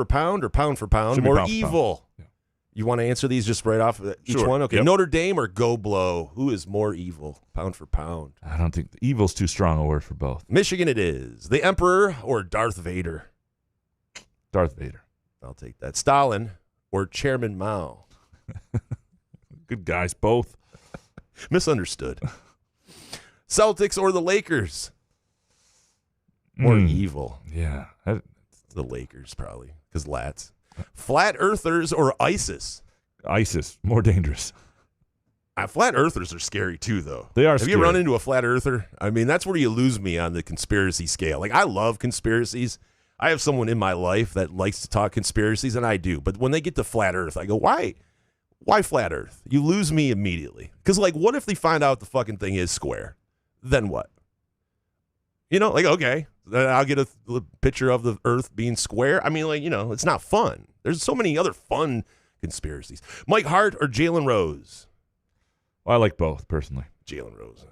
pound or pound for pound? Should More pound evil. Yeah. You want to answer these just right off each Sure. one? Okay. Yep. Notre Dame or Go Blow? Who is more evil? Pound for pound. I don't think evil's too strong a word for both. Michigan it is. The Emperor or Darth Vader? Darth Vader. I'll take that. Stalin or Chairman Mao? Good guys, both. Misunderstood. Celtics or the Lakers? More evil. Yeah. The Lakers, probably, because lats. Flat Earthers or ISIS? ISIS. More dangerous. Flat Earthers are scary, too, though. They are Have scary. you run into a Flat Earther? I mean, that's where you lose me on the conspiracy scale. Like, I love conspiracies. I have someone in my life that likes to talk conspiracies, and I do. But when they get to Flat Earth, I go, why? Why Flat Earth? You lose me immediately. Because, like, what if they find out the fucking thing is square? Then what? Okay, then I'll get a picture of the Earth being square. I mean, it's not fun. There's so many other fun conspiracies. Mike Hart or Jalen Rose? Well, I like both, personally. Jalen Rose.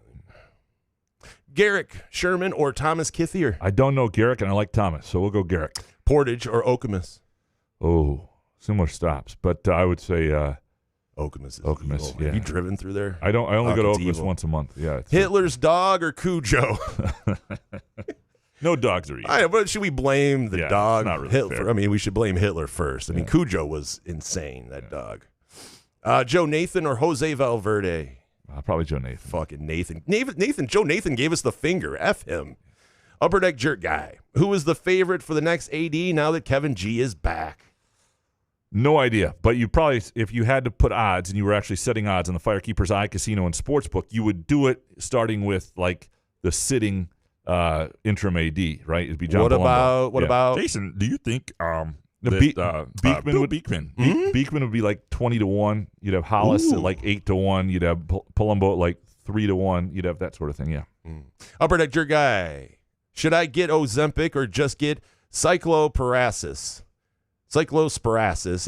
Garrick Sherman or Thomas Kithier? I don't know Garrick, and I like Thomas, so we'll go Garrick. Portage or Okemos? Oh, similar stops, but I would say Okemos. Okemos, yeah. Have you driven through there? I don't. I only go to Okemos once a month. Yeah. Hitler's dog or Cujo? No dogs are evil. I know, but should we blame the dog? Not really Hitler. fair. I mean, we should blame Hitler first. I mean, Cujo was insane. That dog. Joe Nathan or Jose Valverde? Probably Joe Nathan. Fucking Nathan. Joe Nathan gave us the finger. F him. Upper Deck Jerk Guy. Who is the favorite for the next AD now that Kevin G is back? No idea. But you probably, if you had to put odds and you were actually setting odds on the Firekeeper's iCasino and Sportsbook, you would do it starting with like the sitting interim AD, right? It'd be John Palumbo. What about Jason? Do you think Beekman would be like 20-1. You'd have Hollis at like 8-1. You'd have Palumbo at like 3-1. You'd have that sort of thing. Yeah. Upper Deck Jerk Guy. Should I get Ozempic or just get cyclosparasis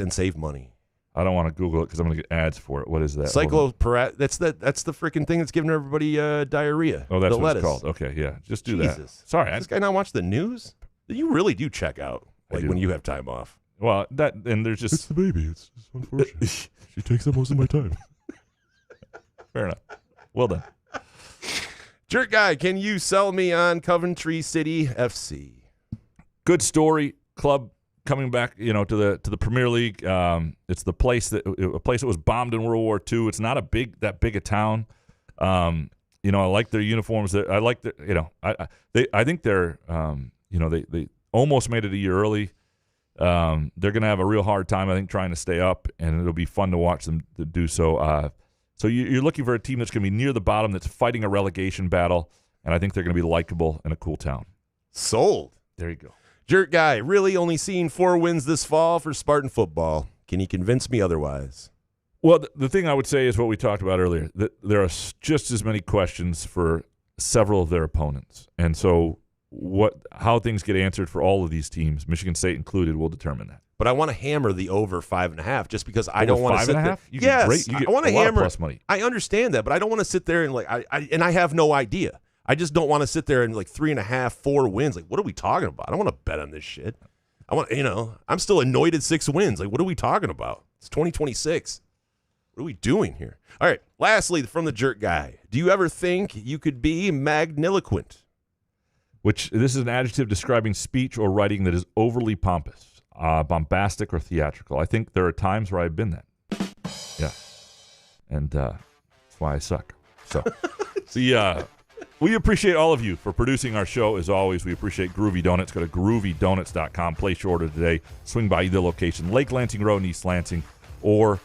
and save money? I don't want to Google it because I'm going to get ads for it. What is that? Cyclosparasis. That's the freaking thing that's giving everybody diarrhea. Oh, that's the what lettuce. it's called. Okay, yeah. Just do Jesus. that. Sorry. Does this guy not watch the news? You really do check out when you have time off. Well, and there's just... It's the baby. It's unfortunate. She takes up most of my time. Fair enough. Well done. Jerk Guy, can you sell me on Coventry City FC? Good story. Club coming back, to the Premier League. It's a place that was bombed in World War II. It's not that big a town. I like their uniforms. I like their, I think they're, they almost made it a year early. They're going to have a real hard time, I think, trying to stay up, and it'll be fun to watch them to do so. So you're looking for a team that's going to be near the bottom, that's fighting a relegation battle, and I think they're going to be likable in a cool town. Sold. There you go. Jerk Guy, really only seeing 4 wins this fall for Spartan football. Can you convince me otherwise? Well, the thing I would say is what we talked about earlier, that there are just as many questions for several of their opponents. And so how things get answered for all of these teams, Michigan State included, will determine that. But I want to hammer the over 5.5 just because I don't want to sit there. You get I want to a lot of hammer plus money. I understand that, but I don't want to sit there and I have no idea. I just don't want to sit there and 3.5, 4 wins. What are we talking about? I don't want to bet on this shit. I want, I'm still annoyed at 6 wins. What are we talking about? It's 2026. What are we doing here? All right. Lastly, from the Jerk Guy, do you ever think you could be magniloquent? Which this is an adjective describing speech or writing that is overly pompous, bombastic, or theatrical. I think there are times where I've been that. Yeah. And that's why I suck. So, we appreciate all of you for producing our show. As always, we appreciate Groovy Donuts. Go to groovydonuts.com. Place your order today. Swing by either location, Lake Lansing Road in East Lansing or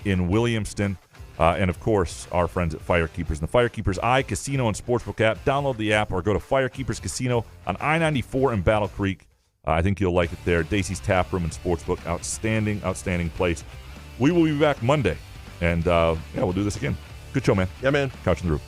in Williamston. And, of course, our friends at Firekeepers and the Firekeepers Casino and Sportsbook app. Download the app or go to Firekeepers Casino on I-94 in Battle Creek. I think you'll like it there. Dacey's Tap Room and Sportsbook. Outstanding, outstanding place. We will be back Monday. And, we'll do this again. Good show, man. Yeah, man. Couch in the Roof.